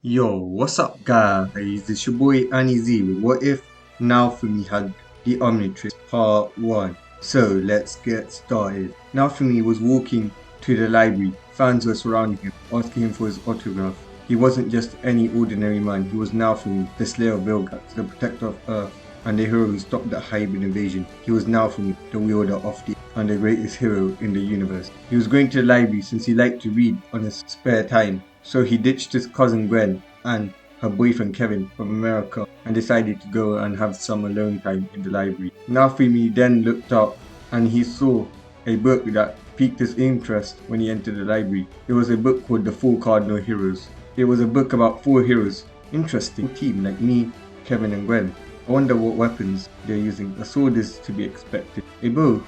Yo, what's up guys? It's your boy Anizi with What If Naofumi had the Omnitrix Part 1. So let's get started. Naofumi was walking to the library. Fans were surrounding him, asking him for his autograph. He wasn't just any ordinary man, he was Naofumi, the slayer of Vilgax, the protector of Earth, and the hero who stopped the Hybrid invasion. He was Naofumi, the wielder of the and the greatest hero in the universe. He was going to the library since he liked to read on his spare time. So he ditched his cousin Gwen and her boyfriend Kevin from America and decided to go and have some alone time in the library. Naofumi then looked up and he saw a book that piqued his interest when he entered the library. It was a book called The Four Cardinal Heroes. It was a book about four heroes. Interesting team like me, Kevin and Gwen. I wonder what weapons they're using. A sword is to be expected. A bow?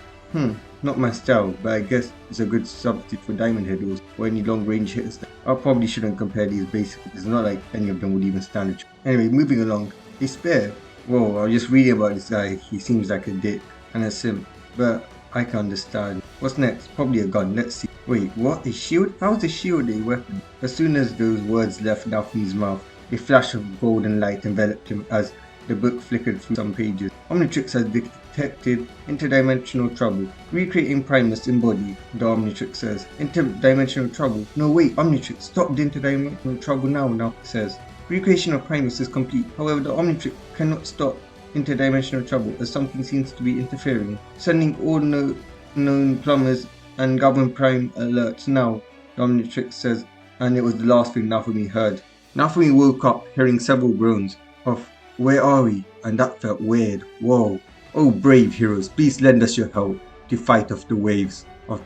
Not my style, but I guess it's a good substitute for diamond head or any long range hitters. I probably shouldn't compare these basics. It's not like any of them would even stand a chance. Anyway, moving along. A spear? Whoa, I was just reading about this guy. He seems like a dick and a simp, but I can understand. What's next? Probably a gun. Let's see. Wait, what? A shield? How is a shield a weapon? As soon as those words left Naofumi's mouth, a flash of golden light enveloped him as the book flickered through some pages. Omnitrix has detected interdimensional trouble. Recreating Primus in body, the Omnitrix says. Interdimensional trouble? No wait, Omnitrix, stop the interdimensional trouble now, it says. Recreation of Primus is complete. However, the Omnitrix cannot stop interdimensional trouble as something seems to be interfering. Sending all known plumbers and government prime alerts now, the Omnitrix says, and it was the last thing Naofumi heard. Naofumi woke up hearing several groans of "Where are we?" and that felt weird. Whoa. Oh brave heroes, please lend us your help to fight off the waves of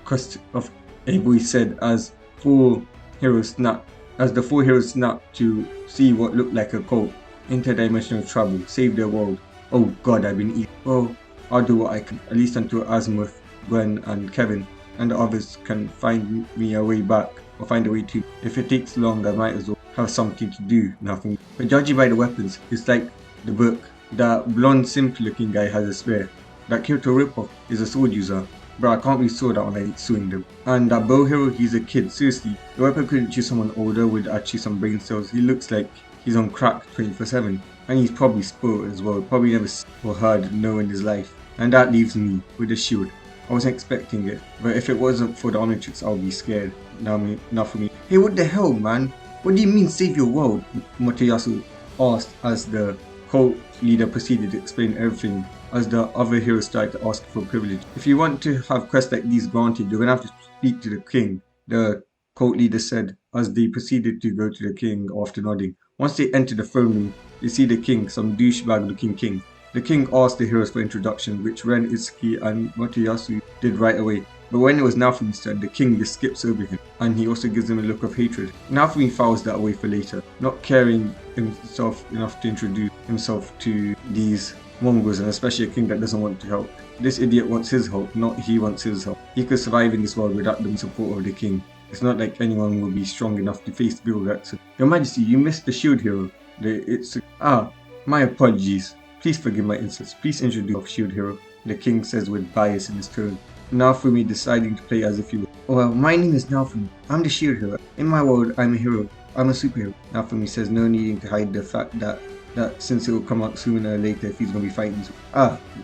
a voice said as the four heroes snapped to see what looked like a cult. Interdimensional trouble, save their world. Oh god, I've been eaten. Well, I'll do what I can, at least until Azimuth, Gwen and Kevin and the others can find me a way back, or find a way to. If it takes long, I might as well have something to do, nothing. But judging by the weapons, it's like the book. That blonde simp looking guy has a spear. That Kyoto ripoff is a sword user. Bro, I can't really saw that when I suing them. And that bow hero, he's a kid. Seriously, the weapon couldn't choose someone older with actually some brain cells. He looks like he's on crack 24/7. And he's probably spoiled as well. Probably never or heard no in his life. And that leaves me with a shield. I wasn't expecting it, but if it wasn't for the Omnitrix, I would be scared. Not for me. Hey, what the hell, man? What do you mean save your world? Motoyasu asked as the cult leader proceeded to explain everything as the other heroes started to ask for privilege. If you want to have quests like these granted, you're gonna have to speak to the king, the cult leader said as they proceeded to go to the king after nodding. Once they enter the throne room, they see the king, some douchebag looking king. The king asked the heroes for introduction, which Ren, Itsuki and Motoyasu did right away. But when it was Naofumi's turn, the king just skips over him, and he also gives him a look of hatred. Naofumi files that away for later, not caring himself enough to introduce himself to these mongrels, and especially a king that doesn't want to help. This idiot wants his help, not he wants his help. He could survive in this world without the support of the king. It's not like anyone will be strong enough to face Vilgax. Your Majesty, you missed the shield hero. My apologies. Please forgive my insults. Please introduce Shield Hero, the king says with bias in his tone. Naofumi deciding to play as if he was. Well, my name is Naofumi. I'm the Shield Hero. In my world, I'm a hero. I'm a superhero. Naofumi says, no needing to hide the fact that since it will come out sooner or later if he's going to be fighting.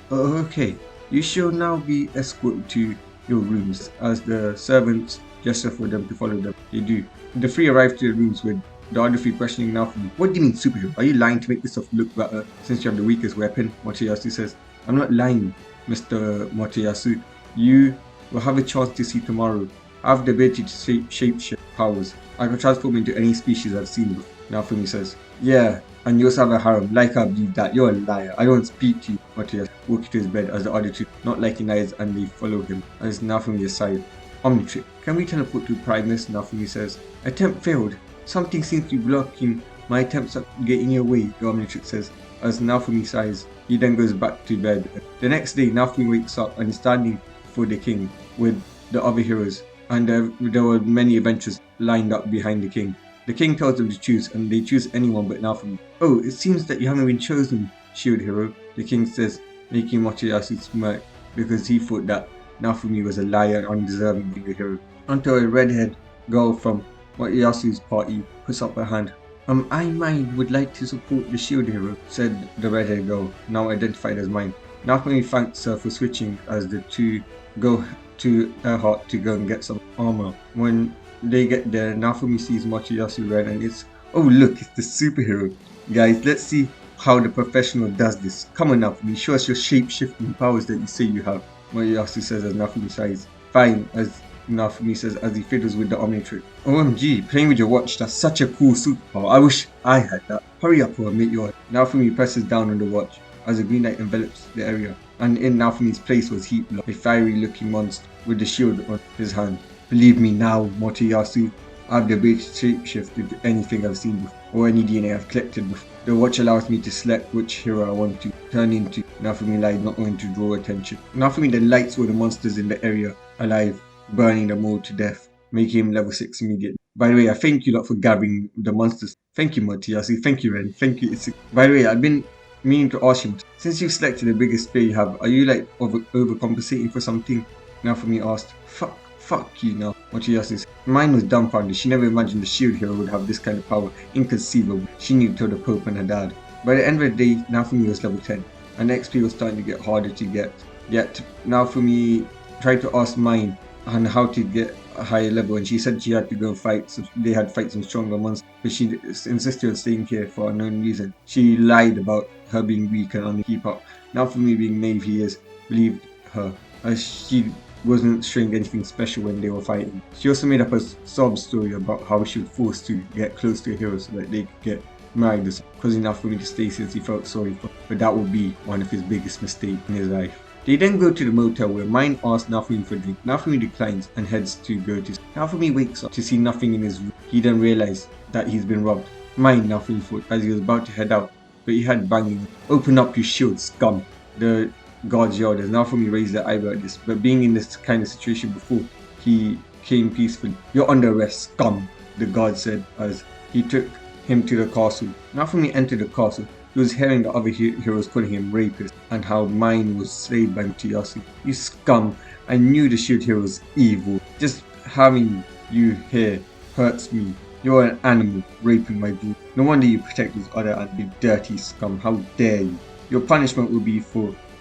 Okay. You shall now be escorted to your rooms as the servants gesture for them to follow them. They do. The three arrive to the rooms with the other three questioning Naofumi. What do you mean superhero? Are you lying to make yourself look better since you have the weakest weapon? Motoyasu says. I'm not lying, Mr. Motoyasu. You will have a chance to see tomorrow. I have the ability to shape powers. I can transform into any species I've seen before. Naofumi says. Yeah, and you also have a harem. Like I believe that. You're a liar. I don't speak to you. Motoyasu walks to his bed as the other two not liking eyes and they follow him as Naofumi aside. Omnitrix, can we teleport to Primus? Naofumi says. Attempt failed. Something seems to be blocking my attempts at getting your way, the Omnitrix says, as Naofumi sighs. He then goes back to bed. The next day, Naofumi wakes up and is standing for the king with the other heroes, and there were many adventurers lined up behind the king. The king tells them to choose, and they choose anyone but Naofumi. Oh, it seems that you haven't been chosen, Shield Hero, the king says, making Motoyasu smirk because he thought that Naofumi was a liar and undeserving of being a hero. Until a redhead girl from Motoyasu's party puts up her hand. I myne would like to support the shield hero, said the redhead girl, now identified as myne. Naofumi thanks her for switching as the two go to Earhart to go and get some armor. When they get there, Naofumi sees Mochiyasu red and it's, oh look, it's the superhero. Guys, let's see how the professional does this. Come on Naofumi, show us your shape-shifting powers that you say you have. Mochiyasu says as Naofumi sighs. Fine, as Naofumi says as he fiddles with the omnitrix. OMG, playing with your watch, that's such a cool superpower. I wish I had that. Hurry up or I'll make yours. Naofumi presses down on the watch as a green light envelops the area, and in Naofumi's place was Heatblock, a fiery looking monster with the shield on his hand. Believe me now, Mochiyasu, I have the ability to shapeshift into anything I've seen before, or any DNA I've collected before. The watch allows me to select which hero I want to turn into. Naofumi lied, not going to draw attention. Naofumi then lights all the monsters in the area alive, burning them all to death, making him level 6 immediately. By the way, I thank you lot for gathering the monsters. Thank you, Mochiyasu. Thank you, Ren. Thank you. By the way, I've been meaning to ask you, since you've selected the biggest spear you have, are you like overcompensating for something? Naofumi asked. Fuck you now, Mochiyasu said. Myne was dumbfounded. She never imagined the shield hero would have this kind of power. Inconceivable. She knew to the Pope and her dad. By the end of the day, Naofumi was level 10, and XP was starting to get harder to get. Yet, Naofumi tried to ask Myne on how to get a higher level, and she said she had to go fight, so they had fight some stronger monsters, but she insisted on staying here for unknown reason. She lied about her being weak and unable to keep up. Naofumi, being naive he is, believed her, as she wasn't showing anything special when they were fighting. She also made up a sob story about how she was forced to get close to a hero so that they could get married, causing Naofumi to stay since he felt sorry for her. But that would be one of his biggest mistakes in his life. They then go to the motel where Myne asks Naofumi for a drink. Naofumi declines and heads to go to. Naofumi wakes up to see nothing in his room. He then realizes that he's been robbed. Myne, Naofumi thought, as he was about to head out, but he had banging. Open up your shield, scum! The guards yelled as Naofumi raised their eyebrow at this, but being in this kind of situation before, he came peacefully. You're under arrest, scum! The guard said as he took him to the castle. Naofumi entered the castle. He was hearing the other heroes calling him rapist and how Myne was slayed by Mochiyasu. You scum! I knew the shield hero was evil. Just having you here hurts me. You're an animal, raping my boo. No wonder you protect these other animals, you dirty scum. How dare you? Your punishment will be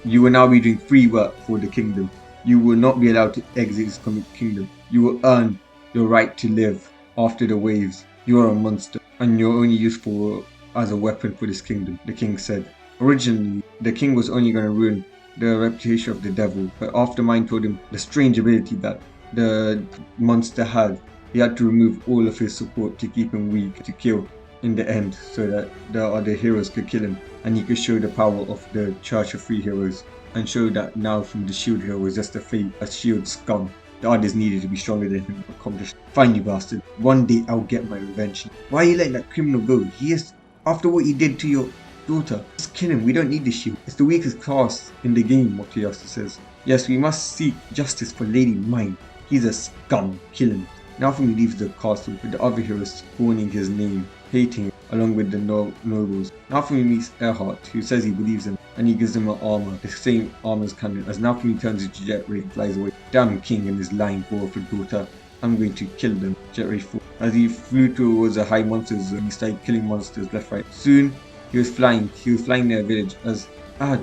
you will now be doing free work for the kingdom. You will not be allowed to exit this kingdom. You will earn your right to live after the waves. You are a monster, and you're only useful as a weapon for this kingdom, the king said. Originally, the king was only going to ruin the reputation of the devil, but after Myne told him the strange ability that the monster had, he had to remove all of his support to keep him weak to kill in the end, so that the other heroes could kill him, and he could show the power of the Church of Free Heroes, and show that now from the shield hero was just a shield scum. The others needed to be stronger than him to accomplish. Fine, you bastard. One day I'll get my revenge. Why are you letting that criminal go? After what he did to your daughter, just kill him. We don't need the shield. It's the weakest class in the game, Mochiyasu says. Yes, we must seek justice for Lady Myne. He's a scum. Kill him. Naofumi leaves the castle with the other heroes scorning his name, hating him, along with the nobles. Naofumi meets Earhart, who says he believes him, and he gives him an armor, the same armor as cannon, as Naofumi turns into Jetray and flies away. Damn king and his lying boyfriend daughter. I'm going to kill them, Jetray thought. As he flew towards the high monsters and he started killing monsters left right. Soon, he was flying near a village as,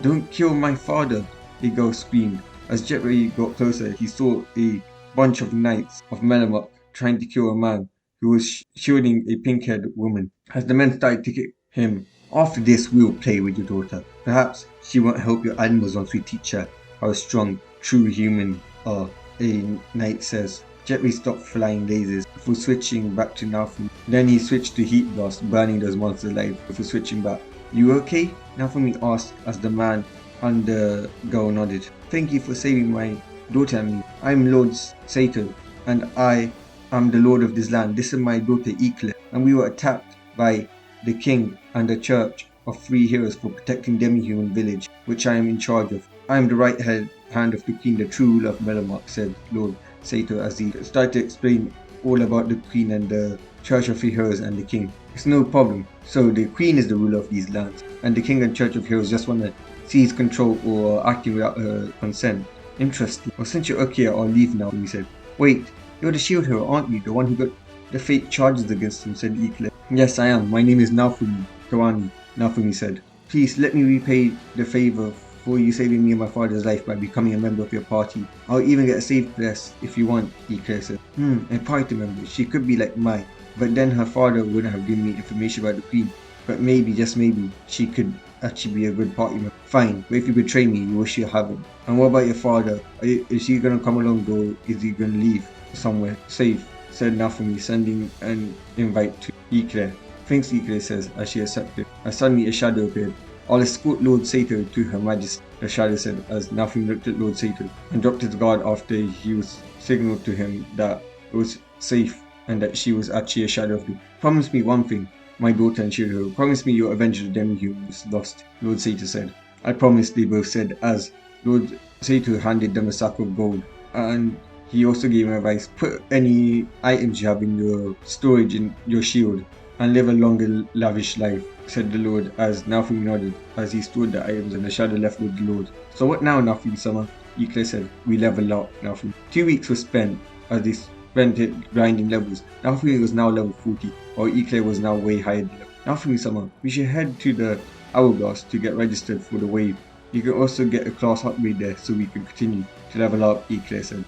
don't kill my father, a girl screamed. As Jetray got closer, he saw a bunch of knights of melromarc trying to kill a man who was shielding a pink-haired woman. As the men started to kick him, after this we'll play with your daughter. Perhaps she won't help your animals once we teach her how strong true humans are, a knight says. Jetray stopped flying lasers before switching back to Naofumi. Then he switched to Heat Blast, burning those monsters alive before switching back. You okay? Naofumi asked as the man and the girl nodded. Thank you for saving my daughter and me. I'm Lord Sato, and I am the lord of this land. This is my daughter Ikle, and we were attacked by the king and the Church of Free Heroes for protecting Demi-Human Village, which I am in charge of. I am the right hand of the queen, the true ruler of melromarc, said Lord Sato as he started to explain all about the queen and the Church of Free Heroes and the king. It's no problem. So the queen is the ruler of these lands, and the king and Church of Heroes just want to seize control or acting without her consent. Interesting. Well, since you're okay, I'll leave now, he said. Wait, you're the shield hero, aren't you? The one who got the fake charges against him, said Eclair. Yes, I am. My name is Naofumi. Kawani, Naofumi said. Please let me repay the favor for you saving me and my father's life by becoming a member of your party. I'll even get a safe dress if you want, Eclair said. A party member. She could be like mine. But then her father wouldn't have given me information about the queen. But maybe, just maybe, she could actually be a good party member. Fine, but if you betray me, you wish you haven't. And what about your father? Is he gonna come along or is he gonna leave somewhere safe? Said Naofumi, sending an invite to Eclair. Thanks, Eclair says as she accepted. And suddenly a shadow appeared. I'll escort Lord Sato to Her Majesty, the shadow said as Naofumi looked at Lord Sato and dropped his guard after he was signaled to him that it was safe and that she was actually a shadow of him. Promise me one thing, my daughter and Shiro. Promise me you'll avenge the demi-humans lost, Lord Sato said. I promise, they both said as Lord Sato handed them a sack of gold, and he also gave him advice, put any items you have in your storage in your shield and live a longer lavish life, said the Lord as Naofumi nodded as he stored the items and the shadow left with the Lord. So what now, Naofumi-sama? Eclair said. We level up, Naofumi. 2 weeks were spent as they spent it grinding levels. Naofumi was now level 40, while Eclair was now way higher than level. Naofumi-sama, we should head to the Hourglass to get registered for the wave. You can also get a class upgrade there so we can continue to level up, Eclair said.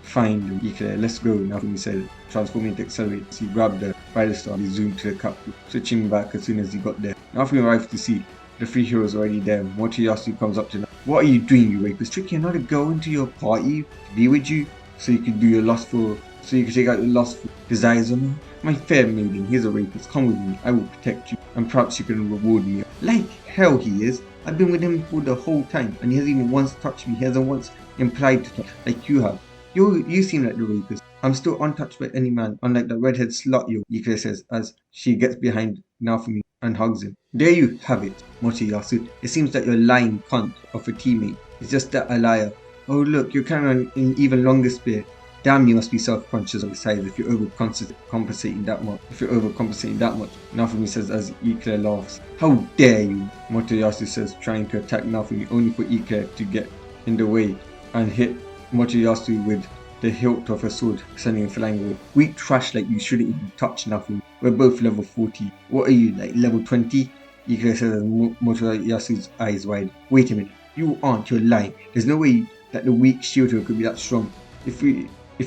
Fine, Eclair, let's go, Naofumi said, transforming to accelerate. He grabbed the rider star and he zoomed to the capital, switching back as soon as he got there. Naofumi arrived to see the 3 heroes already there. Motoyasu comes up to them. What are you doing, you rapist? Tricking another girl into your party to be with you so you can do your lustful, so you can take out your lustful desires on her? My fair maiden, he's a rapist. Come with me, I will protect you, and perhaps you can reward me. Like hell he is. I've been with him for the whole time, and he hasn't even once touched me. He hasn't once implied to touch like you have. You seem like the rapist. I'm still untouched by any man, unlike that redhead slut Eclair says as she gets behind Naofumi and hugs him. There you have it, Motoyasu. It seems that your lying cunt of a teammate is just that, a liar. Oh look, you're carrying an even longer spear. Damn, you must be self-conscious of the size if you're overcompensating that much. Naofumi says as Eclair laughs. How dare you, Motoyasu says, trying to attack Naofumi only for Eclair to get in the way and hit Motoyasu with the hilt of her sword, sending him flying away. Weak trash like you shouldn't even touch Naofumi. We're both level 40. What are you, like level 20? Eclair says as Motoyasu's eyes wide. Wait a minute, you aren't, you're lying. There's no way that the weak shield hero could be that strong. If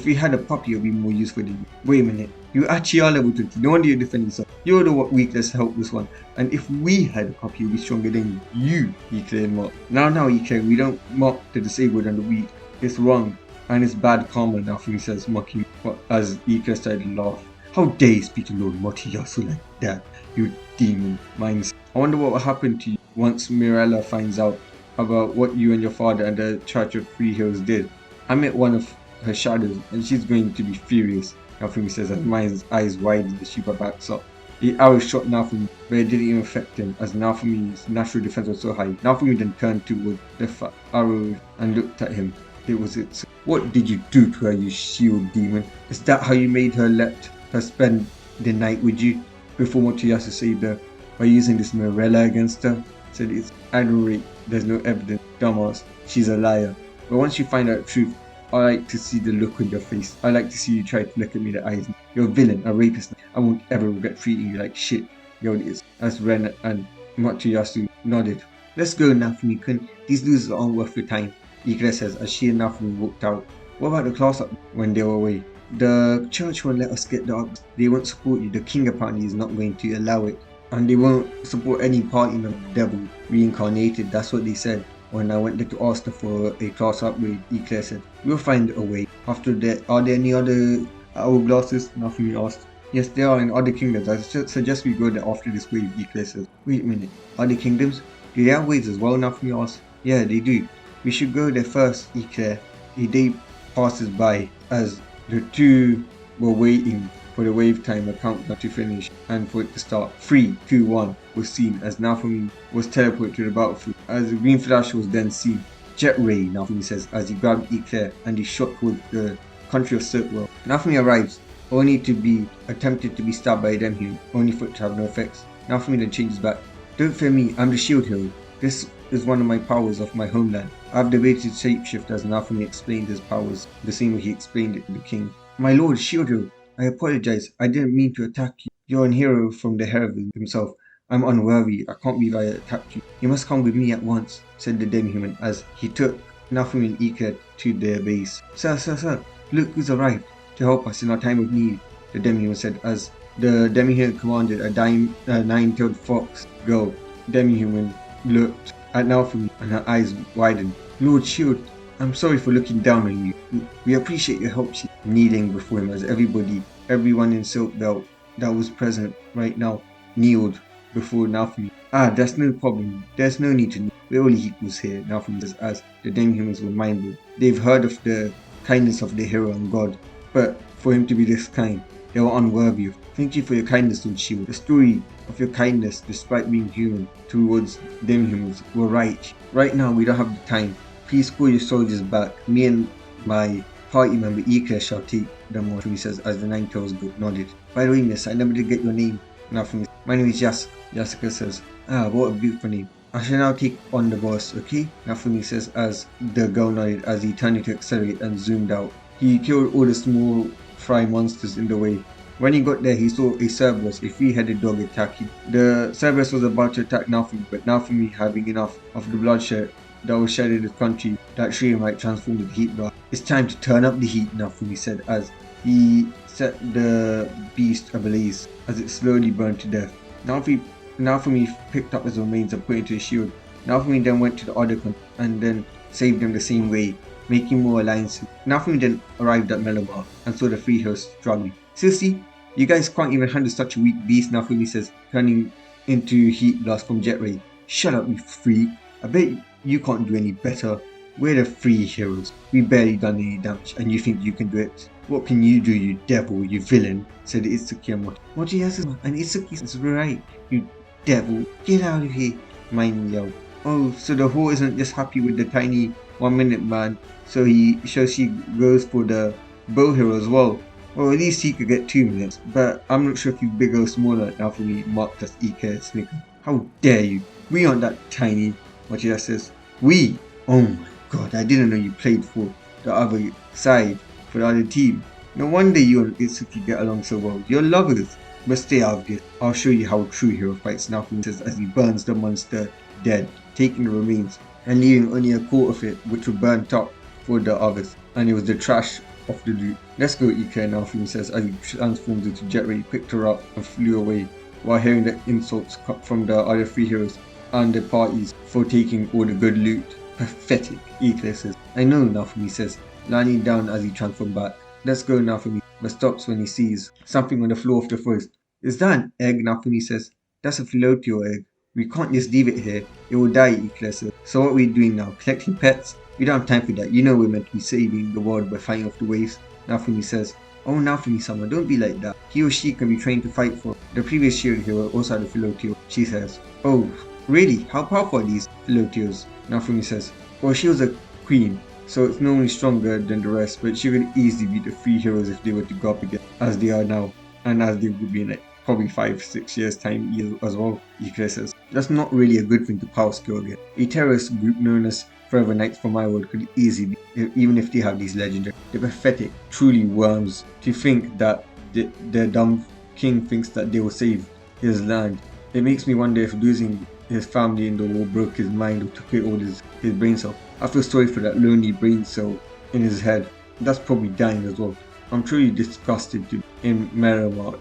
we had a puppy, it would be more useful than you. Wait a minute, you actually are level 20. No wonder you defend yourself. You're the weakness helpless one. And if we had a puppy, it would be stronger than you, Eclair mocked. Now, Eclair, we don't mock the disabled and the weak. It's wrong. And it's bad karma, Naofumi says, mocking as Eclair started to laugh. How dare you speak to Lord Motoyasu like that, you demon minds. I wonder what will happen to you once Mirella finds out about what you and your father and the Church of Free Heroes did. I met one of her shadows and she's going to be furious, Naofumi says as Mine's eyes widen as she backs up. The arrow shot Naofumi, but it didn't even affect him as Naofumi's natural defense was so high. Naofumi then turned toward the arrow and looked at him. It was it. What did you do to her, you shield demon? Is that how you made her let her spend the night with you before Motoyasu saved her by using this Mirella against her? Said it's admirable. There's no evidence. Dumbass. She's a liar. But once you find out the truth, I like to see the look on your face. I like to see you try to look at me in the eyes. You're a villain, a rapist. I won't ever regret treating you like shit. Yo, it is. As Ren and Motoyasu nodded. Let's go, Naofumi-kun. These losers aren't worth your time, Eclair says as she and Naofumi walked out. What about the class up when they were away? The church won't let us get the up. They won't support you. The king apparently is not going to allow it. And they won't support any party of the devil reincarnated. That's what they said. When I went there to ask her for a class upgrade, Eclair said, we'll find a way. After that, are there any other hourglasses? Naofumi asked. Yes, there are in other kingdoms. I suggest we go there after this wave, Eclair says. Wait a minute, other kingdoms? Do they have waves as well, Naofumi asked. Yeah, they do. We should go there first, Eclair. A day passes by as the two were waiting for the wave timer countdown to finish and for it to start. 3, 2, 1 was seen as Naofumi was teleported to the battlefield. As the green flash was then seen. Jet ray, Naofumi says as he grabbed Eclair and he shot towards the country of Siltvelt. Naofumi arrives only to be attempted to be stabbed by them here, only for it to have no effects. Naofumi then changes back. Don't fear me, I'm the shield hero. This is one of my powers of my homeland. I have the ability to shapeshift as Naofumi explained his powers the same way he explained it to the king. My lord, shield hero, I apologize. I didn't mean to attack you. You're a hero from the heaven himself. I'm unworthy. I can't believe I attacked you. You must come with me at once, said the demi-human as he took Naofumi and Ika to their base. Sir, look who's arrived to help us in our time of need, the demi-human said as the demi-human commanded a nine-tailed fox girl. Demi-human looked at Naofumi and her eyes widened. Lord Shield, I'm sorry for looking down on you. We appreciate your help, she kneeling before him as everyone in siltvelt that was present right now kneeled before Naofumi. That's no problem. There's no need to kneel. We're all equals here, Naofumi says as the demi-humans were mindful. They've heard of the kindness of the hero and God, but for him to be this kind, they were unworthy of. Thank you for your kindness, Lord Shield. The story of your kindness, despite being human, towards demi-humans were right. Right now, we don't have the time. Please call your soldiers back. Me and my party member Ika shall take them on, he says as the nine tails nodded. By the way, miss, I never did get your name. Nothing. My name is Jessica. Jessica says, what a beautiful name. I shall now take on the boss, okay? Naofumi says as the girl nodded as he turned to accelerate and zoomed out. He killed all the small fry monsters in the way. When he got there, he saw a Cerberus, a three-headed dog, attacking. The Cerberus was about to attack Naofumi, but Naofumi, having enough of the bloodshed that was shed in his country, that Shuri might transform into heat blast. It's time to turn up the heat, Naofumi said as he set the beast ablaze as it slowly burned to death. Naofumi picked up his remains and put it into his shield. Naofumi then went to the other country and then saved them the same way, making more alliances. Naofumi then arrived at melromarc and saw the three heroes struggling. Seriously? You guys can't even handle such a weak beast, Naofumi says, turning into heat blast from jet ray. Shut up, you freak. I bet you can't do any better. We're the three heroes. We barely done any damage and you think you can do it? What can you do, you devil, you villain? Said Itsuki and Moti. Moti has and Itsuki is right, you devil. Get out of here, myne yelled. Oh, so the whore isn't just happy with the tiny 1 minute man, so she goes for the bow hero as well. Well, at least he could get 2 minutes, but I'm not sure if he's bigger or smaller. Naofumi mocked as Ika snickered. How dare you? We aren't that tiny, Mochida says. We? Oh my god, I didn't know you played for the other side, for the other team. No wonder you and Itsuki get along so well. You're lovers. But stay out of this. I'll show you how a true hero fights, Naofumi says as he burns the monster dead, taking the remains and leaving only a quarter of it, which were burnt up for the others. And it was the trash of the loot. Let's go, Ika, Naofumi says as he transforms into jet ray, picked her up and flew away while hearing the insults from the other three heroes and the parties for taking all the good loot. Pathetic, Ika says. I know, Naofumi says, lying down as he transformed back. Let's go, Naofumi, but stops when he sees something on the floor of the forest. Is that an egg? Naofumi says. That's a Filotio egg. We can't just leave it here. It will die, Ika says. So what are we doing now? Collecting pets? We don't have time for that. You know we're meant to be saving the world by fighting off the waves. Naofumi says. Oh, Naofumi-sama, don't be like that. He or she can be trained to fight for. The previous shield hero also had a Filotio, she says. Oh, really? How powerful are these Filotios? Naofumi says. Well, she was a queen, so it's normally stronger than the rest, but she could easily beat the three heroes if they were to go up again, as they are now, and as they would be in probably 5-6 years time as well, Ika says. That's not really a good thing to power skill again. A terrorist group known as Forever Knights for my world could easily be, even if they have these legendary. They're pathetic, truly worms, to think that the dumb king thinks that they will save his land. It makes me wonder if losing his family in the war broke his mind or took all his brain cell. I feel sorry for that lonely brain cell in his head. That's probably dying as well. I'm truly disgusted in melromarc.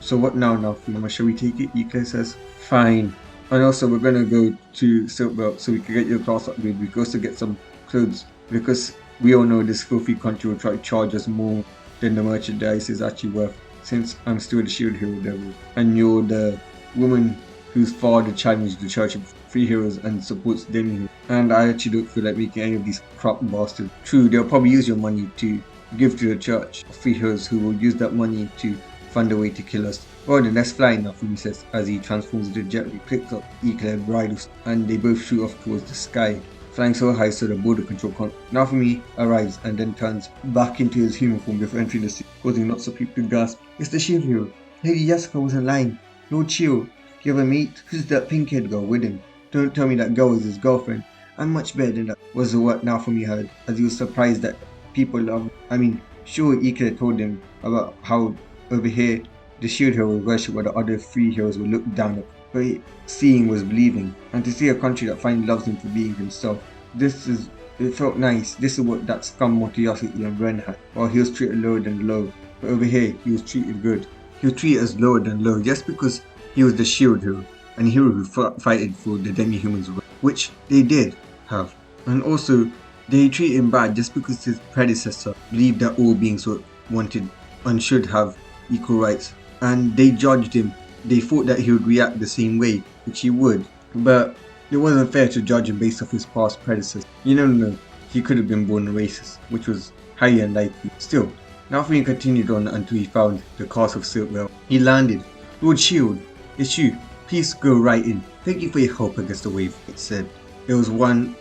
So what now, Naofumi? Shall we take it? Ika says. Fine. And also we're gonna go to siltvelt so we can get your class upgrade. We can also get some clothes because we all know this filthy country will try to charge us more than the merchandise is actually worth. Since I'm still the shield hero devil and you're the woman whose father challenged the Church of Three Heroes and supports them, and I actually don't feel like making any of these crap bastards. True, they'll probably use your money to give to the Church of Three Heroes, who will use that money to fund a way to kill us. Well then, let's fly, Naofumi says as he transforms into a jet. He picks up Ika and bridles and they both shoot off towards the sky, flying so high so the border control can't. Naofumi arrives and then turns back into his human form before entering the city, causing lots of people to gasp. It's the shield hero. Lady Jessica wasn't lying. Lord Shield, you have a mate? Who's that pink-haired girl with him? Don't tell me that girl is his girlfriend. I'm much better than that, was what Naofumi heard, as he was surprised that people love him. I mean, Sure, Ika told him about how over here the shield hero was worshipped while the other three heroes were looked down upon. But seeing was believing, and to see a country that finally loves him for being himself, it felt nice. This is what that scum Motoyasuki and Ren had, while he was treated lower than low. But over here, he was treated good. He was treated as lower than low just because he was the shield hero, and hero who fighted for the demi-humans, which they did have. And also, they treated him bad just because his predecessor believed that all beings wanted and should have equal rights. And they judged him. They thought that he would react the same way, which he would. But it wasn't fair to judge him based off his past predecessor. No, he could have been born a racist, which was highly unlikely. Still, Naofumi continued on until he found the castle of siltvelt. He landed. Lord Shield, it's you. Please go right in. Thank you for your help against the wave, it said. It was one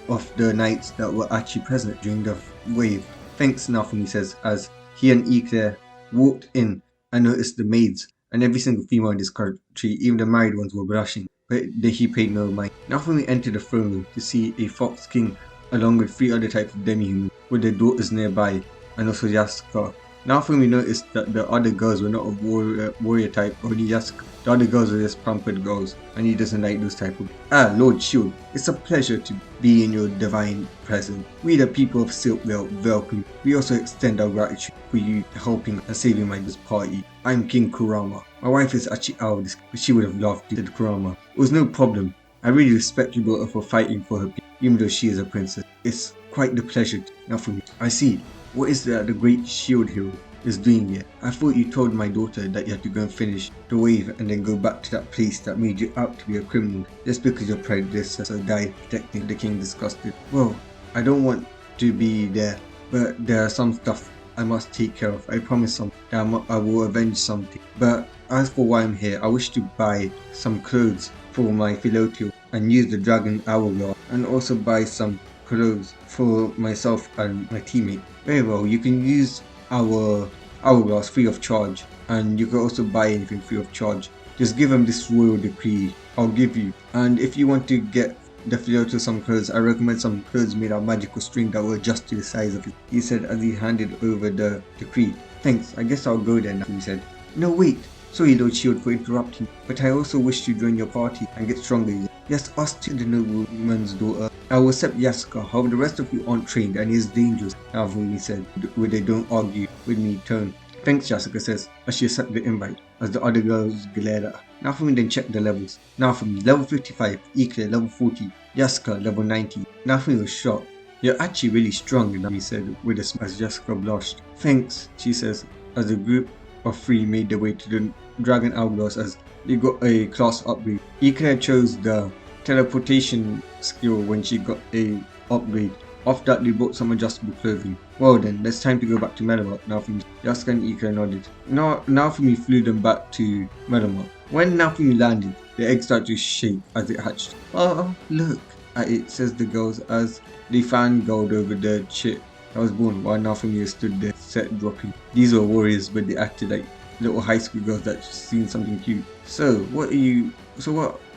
of the knights that were actually present during the wave. Thanks, Naofumi says, as he and Ike walked in and noticed the maids and every single female in this country, even the married ones, were blushing. But he paid no mind. Naofumi entered the throne room to see a fox king along with 3 other types of demi-humans with their daughters nearby, and also Yasuka. Naofumi noticed that the other girls were not of warrior type, only Yasuka. The other girls were just pampered girls, and he doesn't like those type of. Lord Shield, it's a pleasure to be in your divine presence. We the people of siltvelt welcome. We also extend our gratitude for you helping and saving this party. I'm King Kurama. My wife is actually out of this, but she would have loved to, said Kurama. It was no problem. I really respect your daughter for fighting for her people, even though she is a princess. It's quite the pleasure Naofumi. I see. What is that the great shield hero is doing here? I thought you told my daughter that you had to go and finish the wave and then go back to that place that made you out to be a criminal just because your predecessor died protecting the king. Disgusted. Well, I don't want to be there, but there are some stuff I must take care of. I promise something that I will avenge something. But as for why I'm here, I wish to buy some clothes for my Philotio and use the dragon hourglass, and also buy some clothes for myself and my teammate. Very well, you can use our hourglass free of charge, and you can also buy anything free of charge. Just give him this royal decree, I'll give you. And if you want to get the Philotio some clothes, I recommend some clothes made of magical string that will adjust to the size of it, he said as he handed over the decree. Thanks, I guess I'll go there now, he said. No, wait. Sorry, Lord Shield, for interrupting, but I also wish to join your party and get stronger. Yes, us to the nobleman's daughter. I will accept Yasuka, however the rest of you aren't trained and it is dangerous, Naofumi said, with a don't argue with me tone. Thanks, Yasuka says, as she accepted the invite, as the other girls glared at her. Naofumi then checked the levels. Naofumi, level 55, Ike, level 40, Yasuka, level 90. Naofumi was shocked. You're actually really strong, Naofumi said, with a smile as Yasuka blushed. Thanks, she says, as the group of 3 made their way to the dragon hourglass as they got a class upgrade. Ike chose the teleportation skill when she got a upgrade. After that, they bought some adjustable clothing. Well then, it's time to go back to melromarc. Naofumi, Yasuka and Ike nodded. Naofumi flew them back to melromarc. When Naofumi landed, the egg started to shake as it hatched. Oh, look at it, says the girls as they fangirled over the chick that was born while Naofumi stood there, set dropping. These were warriors, but they acted like little high school girls that just seen something cute. So what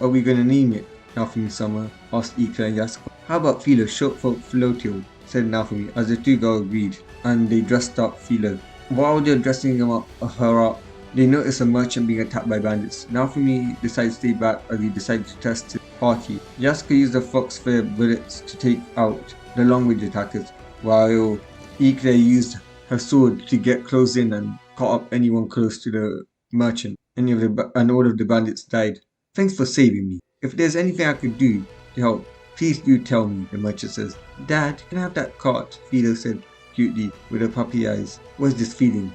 are we gonna name it? Naofumi-sama asked Ike and Yasuka. How about Philo, short for Philotio, said Naofumi, as the 2 girls agreed, and they dressed up Philo. While they were dressing her up, they noticed a merchant being attacked by bandits. Naofumi decided to stay back as he decided to test his party. Yasuka used the foxfire bullets to take out the long-range attackers, while Ike used her sword to get close in and cut up anyone close to the merchant. And all of the bandits died. Thanks for saving me. If there's anything I could do to help, please do tell me, the merchant says. Dad, can I have that cart? Philo said cutely with her puppy eyes. What's this feeling?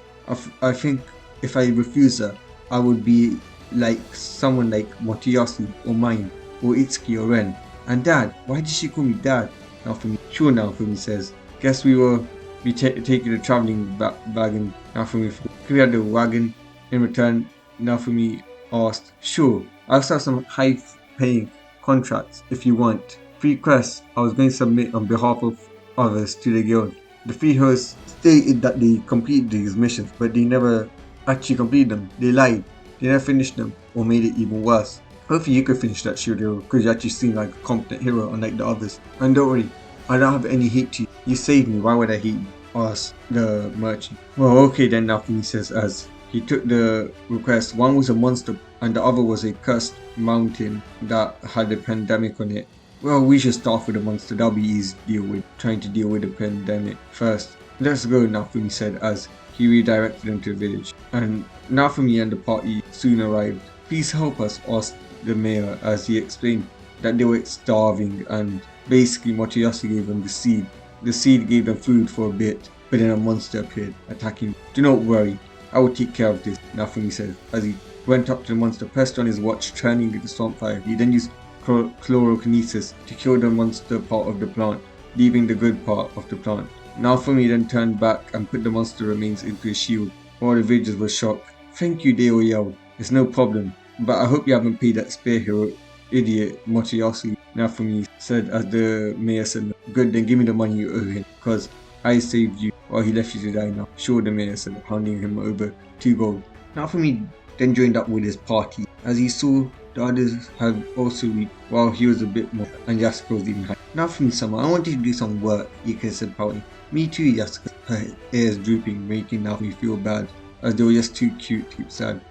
I think if I refuse her, I would be like someone like Motoyasu or myne or Itsuki or Ren. And Dad, why did she call me Dad? Naofumi. Sure, Naofumi says. Guess we will be taking a traveling wagon. Naofumi. Can we have the wagon? In return, Naofumi asked. Sure, I'll start some high-paying contracts if you want. 3 quests I was going to submit on behalf of others to the guild. The 3 hosts stated that they completed these missions, but they never actually completed them. They lied. They never finished them, or made it even worse. Hopefully you could finish that shield hero, because you actually seem like a competent hero unlike the others. And don't worry, I don't have any hate to you. You saved me, why would I hate you? asked the merchant. Well, okay then, Naofumi says as he took the request. One was a monster and the other was a cursed mountain that had a pandemic on it. Well, we should start with the monster. That'll be easy to deal with. Trying to deal with the pandemic first. Let's go, Naofumi said as he redirected them to the village. And Naofumi and the party soon arrived. Please help us, asked the mayor as he explained that they were starving and basically Motoyasu gave them the seed. The seed gave them food for a bit, but then a monster appeared, attacking. Do not worry, I will take care of this, Naofumi said as he went up to the monster, pressed on his watch, turning into swamp fire. He then used chlorokinesis to kill the monster part of the plant, leaving the good part of the plant. Naofumi then turned back and put the monster remains into his shield. All the villagers were shocked. Thank you, Deo yelled. It's no problem, but I hope you haven't paid that spear hero idiot Motoyasu, Naofumi said as the mayor said, good, then give me the money you owe him, because I saved you while he left you to die now. Sure, the mayor said, handing him over 2 gold. Naofumi then joined up with his party as he saw the others had also reached while he was a bit more and Yasuko was even higher. Naofumi-sama, I want you to do some work, Ika said pouting. Me too, Yasuko, her ears drooping, making Naofumi feel bad as they were just too cute to be sad.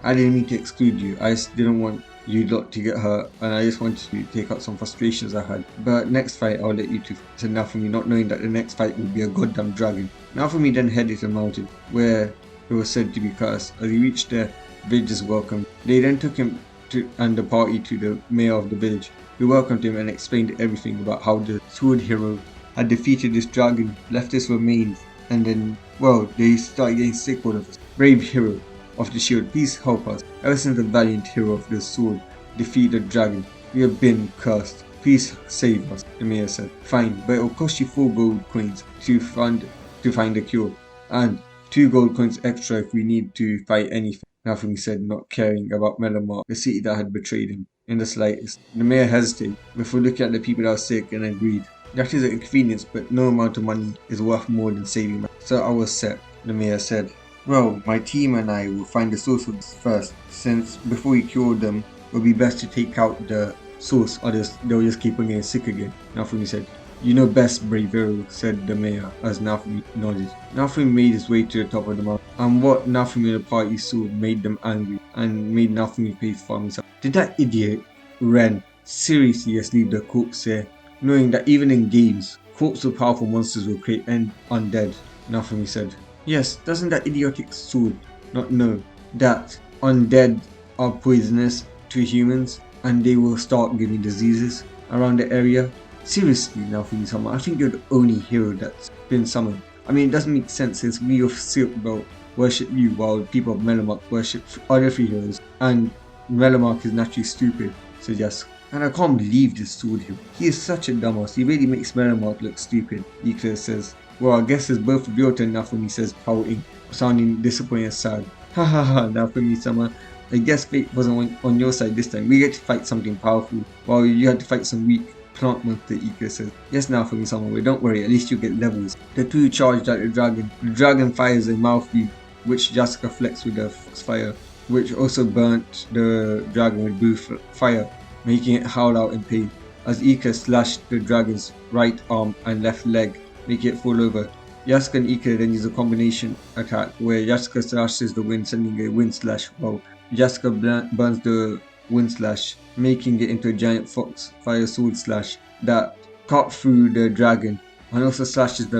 I didn't mean to exclude you, I just didn't want you lot to get hurt and I just wanted to take out some frustrations I had. But next fight I'll let you two, said Naofumi, not knowing that the next fight would be a goddamn dragon. Naofumi then headed to the mountain where he was said to be cursed. As he reached there, villagers welcomed. They then took him and the party to the mayor of the village, who welcomed him and explained everything about how the sword hero had defeated this dragon, left his remains, and then, well, they started getting sick of us. Brave hero of the shield, please help us. Ever since the valiant hero of the sword defeated the dragon, we have been cursed. Please save us, the mayor said. Fine, but it will cost you 4 gold coins to find the cure, and 2 gold coins extra if we need to fight anything. Naofumi said, not caring about Melromarc, the city that had betrayed him in the slightest. The mayor hesitated before looking at the people that were sick and agreed. That is an inconvenience, but no amount of money is worth more than saving them. So I was set, the mayor said. Well, my team and I will find the source of this first, since before we cure them, it would be best to take out the source, others they'll just keep on getting sick again. Naofumi said. You know best, brave hero, said the mayor as Naofumi nodded. Naofumi made his way to the top of the mountain, and what Naofumi and the party saw made them angry and made Naofumi face for himself. Did that idiot, Ren, seriously just leave the corpse there, knowing that even in games, corpses of powerful monsters will create undead? Naofumi said. Yes, doesn't that idiotic sword not know that undead are poisonous to humans and they will start giving diseases around the area? Seriously, Naofumi-sama, I think you're the only hero that's been summoned. I mean, it doesn't make sense since we of Siltvelt worship you while people of melromarc worship other 3 heroes, and melromarc is naturally stupid, said Yasuko. And I can't believe this sword hero. He is such a dumbass, he really makes melromarc look stupid, Ika says. Well, I guess it's both of your turn, Naofumi says, pouting, sounding disappointed and sad. Ha ha ha, Naofumi-sama, I guess fate wasn't on your side this time. We get to fight something powerful, while you had to fight some weak plant monster, Ika says. Yes, Naofumi-sama, but don't worry, at least you get levels. The 2 charged at the dragon. The dragon fires a mouthfeel, which Yasuko flexed with the fox fire, which also burnt the dragon with blue fire, making it howl out in pain, as Ika slashed the dragon's right arm and left leg, making it fall over. Yasuko and Ika then use a combination attack where Yasuko slashes the wind, sending a wind slash, while Yasuko burns the wind slash, making it into a giant fox fire sword slash that cut through the dragon and also slashes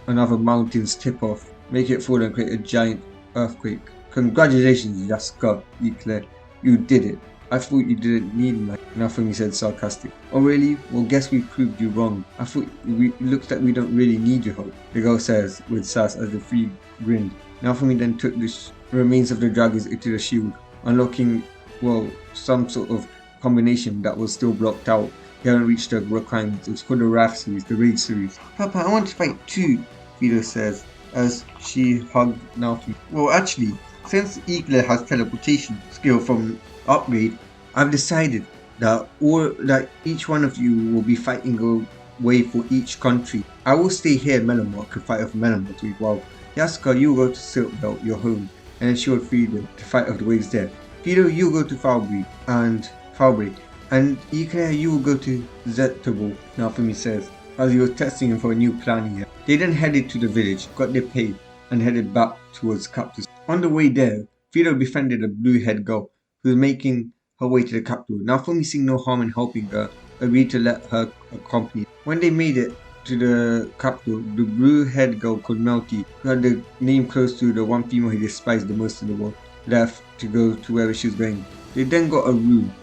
another mountain's tip off, making it fall and create a giant earthquake. Congratulations, Yasuko, Ika, you did it. I thought you didn't need me, Naofumi said sarcastic. Oh really? Well, guess we proved you wrong. I thought it looks like we don't really need your help, the girl says with sass as the 3 grinned. Naofumi then took the remains of the dragons into the shield, unlocking, well, some sort of combination that was still blocked out. He hadn't reached the requirements. It's called the Wrath series, the Rage series. Papa, I want to fight too, Fido says as she hugged Naofumi. Well, actually, since Ika has teleportation skill from upgrade, I've decided that each one of you will be fighting a way for each country. I will stay here in melromarc and fight of melromarc while Yasuko, you will go to siltvelt, your home, and ensure freedom to fight of the waves there. Fido, you will go to Falbury, and Ika, you will go to Zetable, Naofumi says, as he was testing him for a new plan here. They then headed to the village, got their pay, and headed back towards capital. On the way there, Fido befriended a blue-haired girl who was making her way to the capital. Naofumi, seeing no harm in helping her, agreed to let her accompany. When they made it to the capital, the blue-haired girl called Malty, who had the name close to the one female he despised the most in the world, left to go to wherever she was going. They then got a room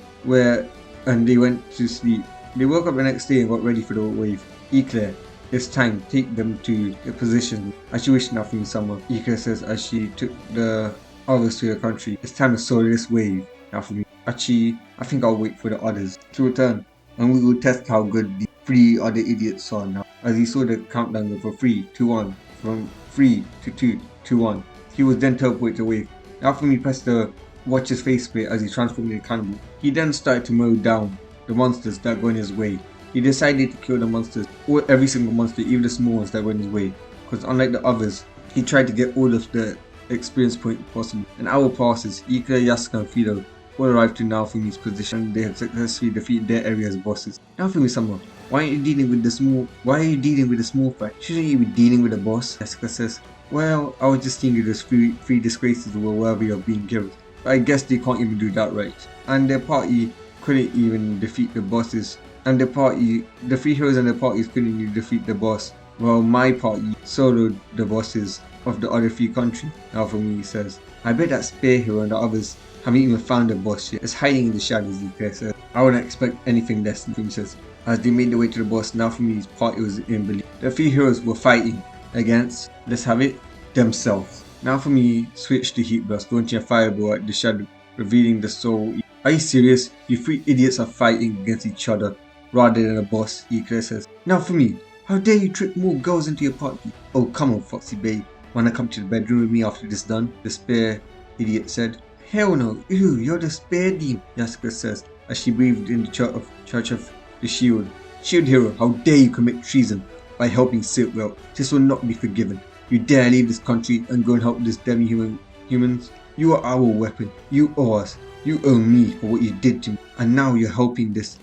and they went to sleep. They woke up the next day and got ready for the wave. Eclair, it's time, take them to the position. As she wished nothing summer, Eclair says as she took the others to the country. It's time to soar this wave. Now for me, Achi, I think I'll wait for the others to return, and we will test how good the 3 other idiots are now. As he saw the countdown go from 3 to 1, from 3 to 2 to 1, he was then teleported away. Now for me, pressed the watch his face split as he transformed into a cannibal. He then started to mow down the monsters that go in his way. He decided to kill the monsters, or every single monster, even the small ones that were in his way, because unlike the others, he tried to get all of the experience points possible. An hour passes. Ika, Yasuka and Fido all arrive to Naofumi's position, and they have successfully defeated their area's bosses. Naofumi-sama, why are you dealing with the small fight? Shouldn't you be dealing with the boss? Yasuka says, well, I was just thinking those three disgraces were worthy of being killed. But I guess they can't even do that right. And their party couldn't even defeat the bosses. And the 3 heroes and their parties couldn't even defeat the boss. Well, my party soloed the bosses of the other 3 countries. Naofumi says, I bet that spear hero and the others haven't even found the boss yet. It's hiding in the shadows, Ika says. I wouldn't expect anything less, Naofumi says. As they made their way to the boss, Naofumi's party was in belief. The 3 heroes were fighting against, let's have it, themselves. Naofumi switched to Heat Blast, launching a fireball at the shadow, revealing the soul. Are you serious? You 3 idiots are fighting against each other rather than a boss, Ika says. Naofumi, how dare you trick more girls into your party? Oh, come on, Foxy Babe. Wanna come to the bedroom with me after this done? The spare idiot said. Hell no, ew, you're the spare demon, Yasuka says, as she breathed in the church of the shield. Shield hero, how dare you commit treason by helping siltvelt? This will not be forgiven. You dare leave this country and go and help this demi-humans? You are our weapon. You owe us. You owe me for what you did to me. And now you're helping this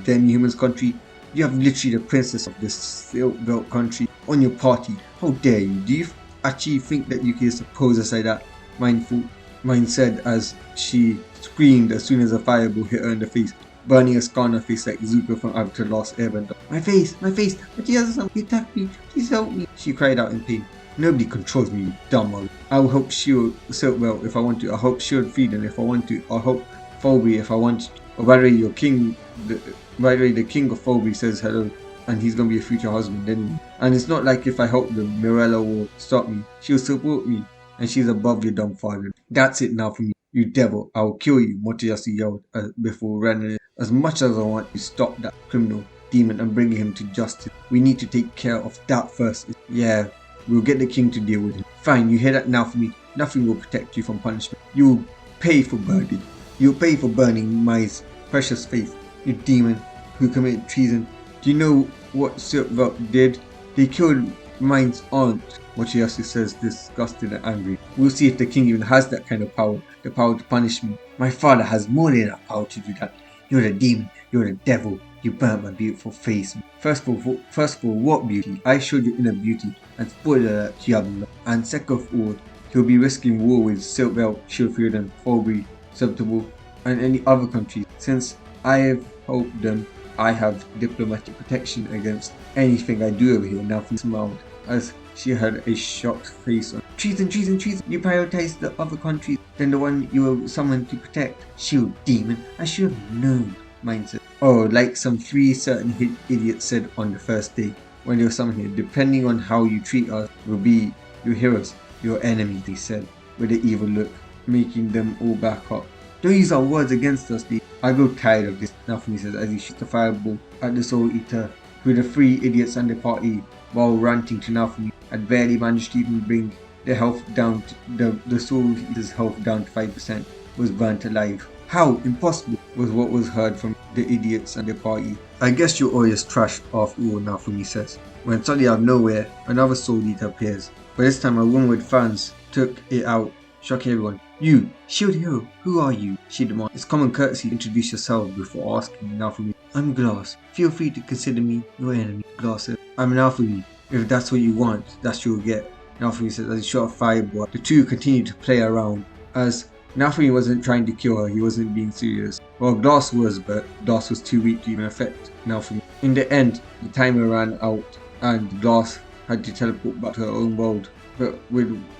demi-humans country. You have literally the princess of this siltvelt country on your party. How dare you? Do you actually think that you can suppose us like that? Myne said as she screamed as soon as a fireball hit her in the face, burning a scar on her face like Zuko from Avatar The Last Airbender. My face! Machiaza-san, he attacked me! Please help me! She cried out in pain. Nobody controls me, you dumb old. I will help shield Siltvelt if I want to. I'll help shield Freedom if I want to. I'll help Fulby if I want to. Or by the way, the king of Fulby says hello, and he's gonna be a future husband anyway. And it's not like if I help them, Mirella will stop me. She'll support me, and she's above your dumb father. That's it now for me. You devil, I will kill you, Motoyasu yelled before running. As much as I want to stop that criminal demon and bring him to justice, we need to take care of that first. Yeah, we'll get the king to deal with him. Fine, you hear that now for me? Nothing will protect you from punishment. You will pay for burning. You'll pay for burning my precious faith, you demon who committed treason. Do you know what siltvelt did? They killed Myne's aunt. Mochiyasu says, disgusted and angry. We'll see if the king even has that kind of power, the power to punish me. My father has more than enough power to do that. You're the demon, you're the devil, you burnt my beautiful face. First of all, what beauty? I showed you inner beauty, and spoiler alert, you have none. And second of all, he'll be risking war with Siltvelt, Shieldfield and Fulby, Subtable, and any other countries. Since I have helped them, I have diplomatic protection against anything I do over here. Now she smiled as she had a shocked face on. Treason! You prioritize the other countries than the one you were summoned to protect. Shield demon, I should have known, Myne said. Oh, like some 3 certain idiots said on the first day when they were summoned here. Depending on how you treat us, will be your heroes, your enemy, they said, with an evil look, making them all back up. Don't use our words against us, Lee. I grow tired of this, Naofumi says as he shoots the fireball at the Soul Eater, who the 3 idiots and the party, while ranting to Naofumi, had barely managed to even bring their health down to the Soul Eater's health down to 5%, was burnt alive. How? Impossible, was what was heard from the idiots and their party. I guess you're always trash after all, Naofumi says. When suddenly out of nowhere, another Soul Eater appears, but this time a woman with fans took it out, shocking everyone. You, shield hero, who are you? She demanded. It's common courtesy to introduce yourself before asking Naofumi. I'm Glass. Feel free to consider me your enemy. Glass said, I'm Naofumi. If that's what you want, that's what you'll get. Naofumi said as he shot a fireball. The two continued to play around. As Naofumi wasn't trying to kill her, he wasn't being serious. Well, Glass was, but Glass was too weak to even affect Naofumi. In the end, the timer ran out and Glass had to teleport back to her own world. But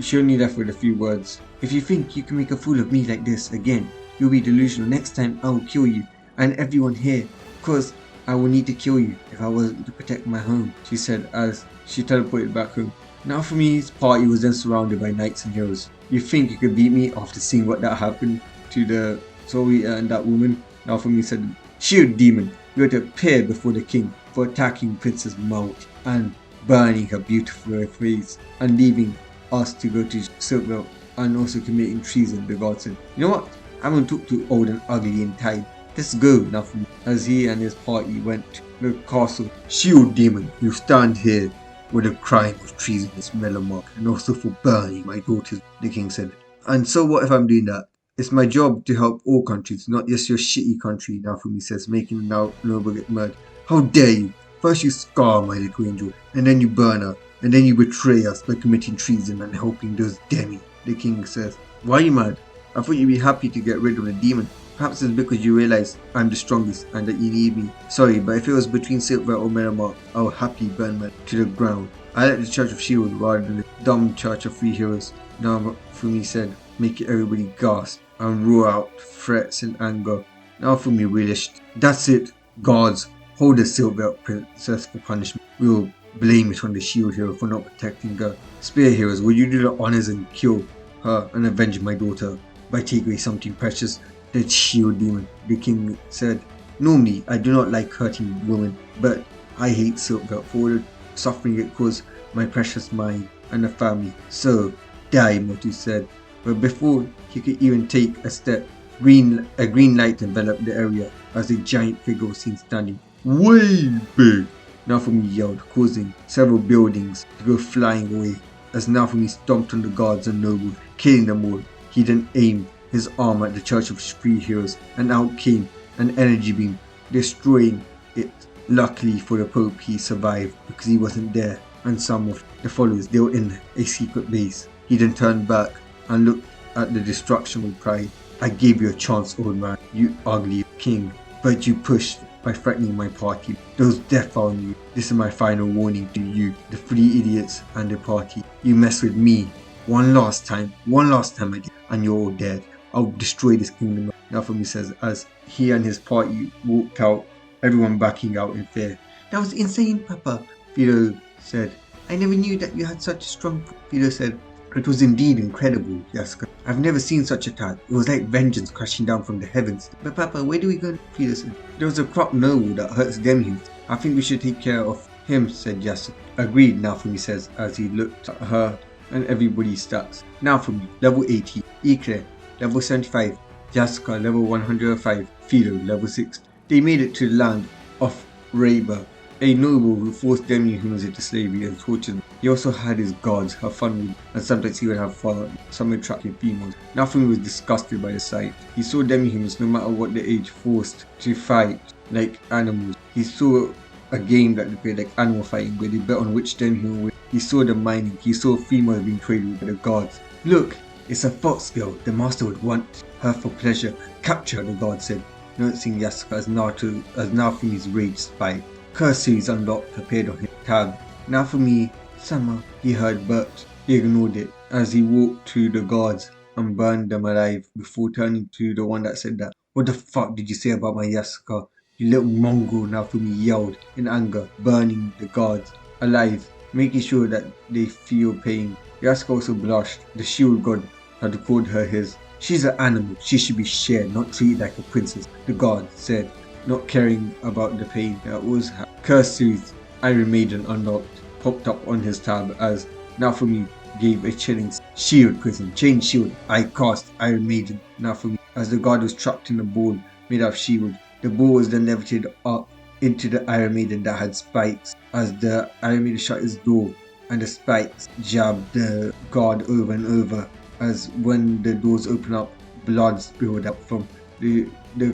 she only left with a few words. If you think you can make a fool of me like this again, you'll be delusional. Next time I will kill you and everyone here, because I will need to kill you if I wasn't to protect my home, she said as she teleported back home. Naofumi's party was then surrounded by knights and heroes. You think you could beat me after seeing what that happened to the soul eater and that woman? Naofumi said, Shield demon, you are to appear before the king for attacking Princess Malty and burning her beautiful face and leaving us to go to siltvelt and also committing treason, the god said. You know what? I'm going to talk to old and ugly and tired. Let's go, Naofumi, as he and his party went to the castle. Shield demon, you stand here with a crime of treason against melromarc and also for burning my daughters, the king said. And so what if I'm doing that? It's my job to help all countries, not just your shitty country, Naofumi says, making noble get mad. How dare you? First you scar my little angel, and then you burn her, and then you betray us by committing treason and helping those demi, the king says. Why are you mad? I thought you'd be happy to get rid of the demon. Perhaps it's because you realize I'm the strongest and that you need me. Sorry, but if it was between siltvelt or melromarc, I would happily burn man to the ground. I like the Church of Shield rather than the dumb Church of Three Heroes, Naofumi said, making everybody gasp and roar out threats and anger. Naofumi relished. That's it, guards, hold the siltvelt princess for punishment. We will blame it on the shield hero for not protecting her. Spear heroes, will you do the honors and kill her and avenge my daughter by taking away something precious? The shield demon, the king said. Normally, I do not like hurting women, but I hate siltvelt for all the suffering it caused my precious myne and the family. So, die, Motu said. But before he could even take a step, a green light enveloped the area as a giant figure was seen standing. Way big! Naofumi yelled, causing several buildings to go flying away as Naofumi stomped on the guards and nobles, killing them all. He then aimed his arm at the Church of Three Heroes and out came an energy beam, destroying it. Luckily for the Pope, he survived because he wasn't there and some of the followers, they were in a secret base. He then turned back and looked at the destruction with pride. I gave you a chance, old man, you ugly king, but you pushed by threatening my party. Those death found you. This is my final warning to you, the three idiots and the party. You mess with me one last time I did, and you're all dead. I'll destroy this kingdom, Naofumi says as he and his party walked out, everyone backing out in fear. That was insane, Papa, Fido said. I never knew that you had such a strong... Fido said, it was indeed incredible, Yaska. I've never seen such a attack. It was like vengeance crashing down from the heavens. But Papa, where do we go? Fido said. There was a crop noble that hurts demi-humans. I think we should take care of him, said Yaska. Agreed, Naofumi says as he looked at her and everybody's stats. Naofumi, level 80, Ikre, level 75, Yasuka, level 105, Fido, level 6. They made it to the land of Reba, a noble who forced demi-humans into slavery and tortured them. He also had his guards have fun with, and sometimes he would have fun, some attractive females. Naofumi was disgusted by the sight. He saw demi-humans, no matter what the age, forced to fight like animals. He saw a game that they played like animal fighting, where they bet on which demi-human would. He saw the mining. He saw females being traded with by the guards. Look, it's a fox girl. The master would want her for pleasure. Capture, the guard said, noticing Yasuka as Naofumi's rage spiked. Curse series unlocked appeared on his tab. Naofumi, Sama, he heard, but he ignored it as he walked to the guards and burned them alive before turning to the one that said that. What the fuck did you say about my Yasuka? You little mongrel, Naofumi yelled in anger, burning the guards alive, making sure that they feel pain. Yasuka also blushed. The shield god had called her his. She's an animal. She should be shared, not treated like a princess, the guard said, not caring about the pain that was happening. Curse Soothe, Iron Maiden unlocked, popped up on his tab as Naofumi gave a chilling shield prison. Change shield. I cast Iron Maiden, Naofumi, as the guard was trapped in a ball made of shield. The ball was then levitated up into the Iron Maiden that had spikes as the Iron Maiden shut his door and the spikes jabbed the guard over and over as when the doors open up, blood spilled up from the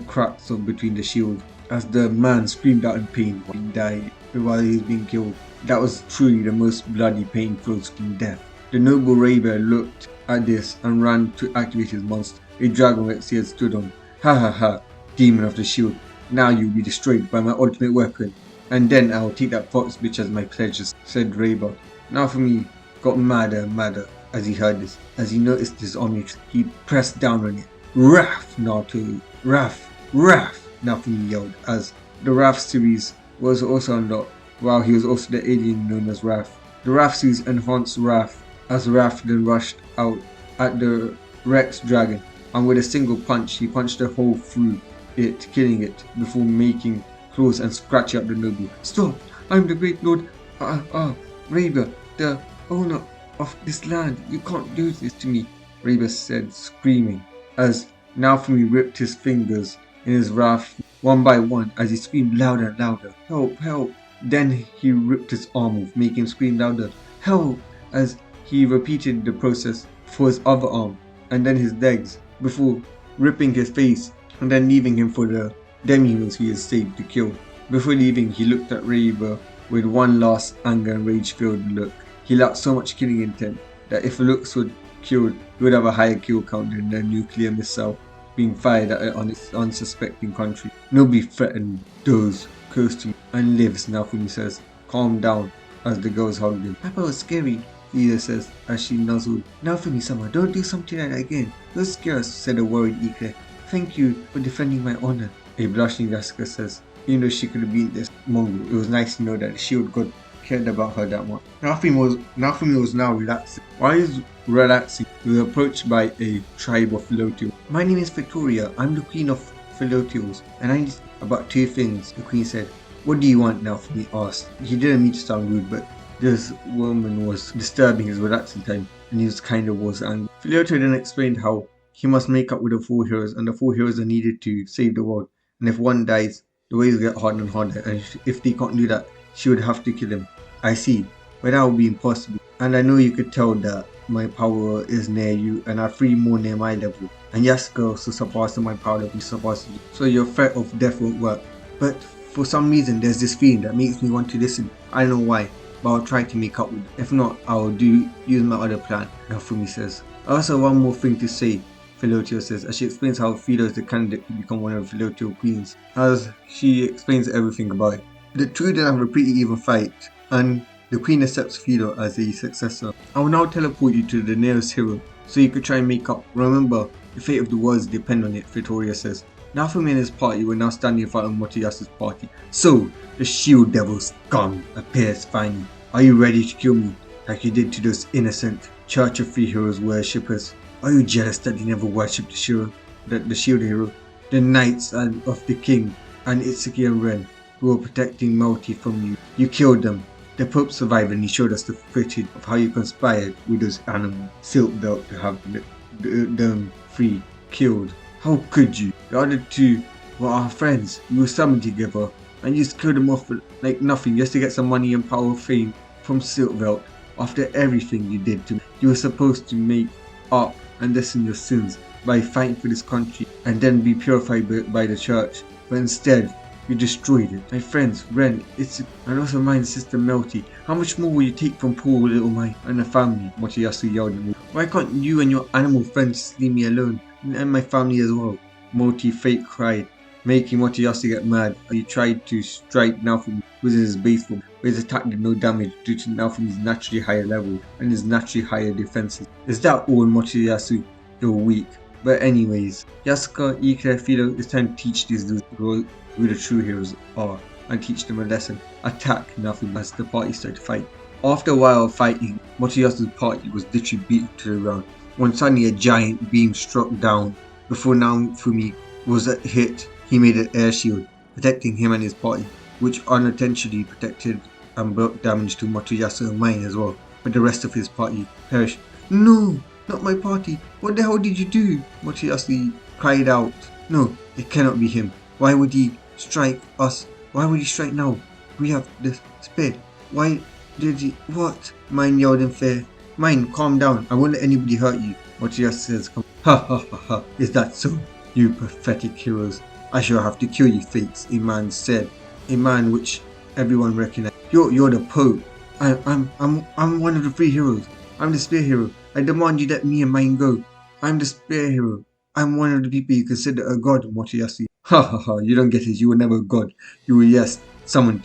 cracks of between the shield as the man screamed out in pain while he died, while he was being killed. That was truly the most bloody, painful looking death. The noble Raver looked at this and ran to activate his monster, a dragon Rex he had stood on. Ha ha ha, demon of the shield, now you'll be destroyed by my ultimate weapon, and then I'll take that fox bitch as my pleasure, said Raver. Naofumi got madder and madder as he heard this. As he noticed his omnitrix, he pressed down on it. Wrath, Naruto! Wrath! Wrath! Naofumi yelled as the Wrath series was also unlocked, while he was also the alien known as Wrath. The Wrath series enhanced Wrath as Wrath then rushed out at the Rex dragon, and with a single punch he punched a hole through it, killing it before making claws and scratching up the noble. Stop! I'm the great lord Raver, the owner of this land. You can't do this to me, Raver said, screaming, as Naofumi ripped his fingers in his wrath one by one as he screamed louder and louder. Help! Help! Then he ripped his arm off, making him scream louder. Help! As he repeated the process for his other arm and then his legs before ripping his face and then leaving him for the demi-heroes he had saved to kill. Before leaving, he looked at Raver with one last anger and rage-filled look. He lacked so much killing intent that if looks were killed, he would have a higher kill count than the nuclear missile being fired at it on its unsuspecting country. Nobody threatened those close to me and lives, Naofumi says. Calm down, as the girls hugged him. Papa was scary, Lisa says as she nuzzled. Naofumi-sama, don't do something like that again. Don't scare us, said a worried Ike. Thank you for defending my honor, a blushing Yasuka says. Even though she could have been this Mongol, it was nice to know that the shield god cared about her that much. Naofumi was now relaxing. While he was relaxing, he was approached by a tribe of Philotials. My name is Victoria. I'm the queen of Philotials, and I need about two things, the queen said. What do you want, Naofumi asked. He didn't mean to sound rude, but this woman was disturbing his relaxing time, and he was angry. Philotio then explained how he must make up with the four heroes, and the four heroes are needed to save the world. And if one dies, the ways get harder and harder, and if they can't do that, she would have to kill him. I see, but that would be impossible. And I know you could tell that my power is near you, and I have three more near my level. And Yasuka also surpasses my power level, surpasses you. So your threat of death won't work. But for some reason, there's this feeling that makes me want to listen. I don't know why, but I'll try to make up with it. If not, I'll use my other plan, Naofumi says. Also, one more thing to say, Philotio says, as she explains how Philo is the candidate to become one of the Philotio queens, as she explains everything about it. The two then have a pretty even fight, and the queen accepts Philo as a successor. I will now teleport you to the nearest hero, so you could try and make up. Remember, the fate of the worlds depend on it, Victoria says. Naofumi and his party were now standing in front of Motoyasu's party. So, the shield devil's scum appears finally. Are you ready to kill me, like you did to those innocent Church of Three Heroes worshippers? Are you jealous that they never worshipped the shield hero? The knights of the king and Itsuki and Ren, who were protecting Malty from you. You killed them. The Pope survived, and he showed us the footage of how you conspired with those animals, siltvelt, to have them three killed. How could you? The other two were our friends. We were summoned together, and you just killed them off like nothing just to get some money and power fame from siltvelt. After everything you did to me, you were supposed to make up and lessen your sins by fighting for this country and then be purified by the church, but instead you destroyed it. My friends, Ren, and also my sister Melty. How much more will you take from poor little mine and the family? Motoyasu yelled at me. Why can't you and your animal friends just leave me alone? And my family as well. Malty fake cried, making Motoyasu get mad. He tried to strike Naofumi with his baseball, but his attack did no damage due to Naofumi's naturally higher level and his naturally higher defenses. Is that all, Motoyasu? You're weak. But anyways, Yasuka, Ike, Philo, it's time to teach these dudes who the true heroes are and teach them a lesson. Attack Naofumi as the party started to fight. After a while of fighting, Motoyasu's party was literally beaten to the ground when suddenly a giant beam struck down. Before Naofumi was hit, he made an air shield, protecting him and his party, which unintentionally protected and brought damage to Motoyasu and myne as well, but the rest of his party perished. No, not my party. What the hell did you do? Motoyasu cried out. No, it cannot be him. Why would he strike us? Why would he strike now? We have the spear. Why did he? What? Myne yelled in fear. Myne, calm down. I won't let anybody hurt you. Motoyasu says, ha ha ha ha. Is that so? You pathetic heroes. I shall have to kill you fakes, a man said. A man which everyone recognized. You're the Pope. I'm one of the three heroes. I'm the spear hero. I demand you let me and mine go. I'm the spear hero. I'm one of the people you consider a god, Motoyasu. Ha ha ha, you don't get it. You were never a god. You were, yes, someone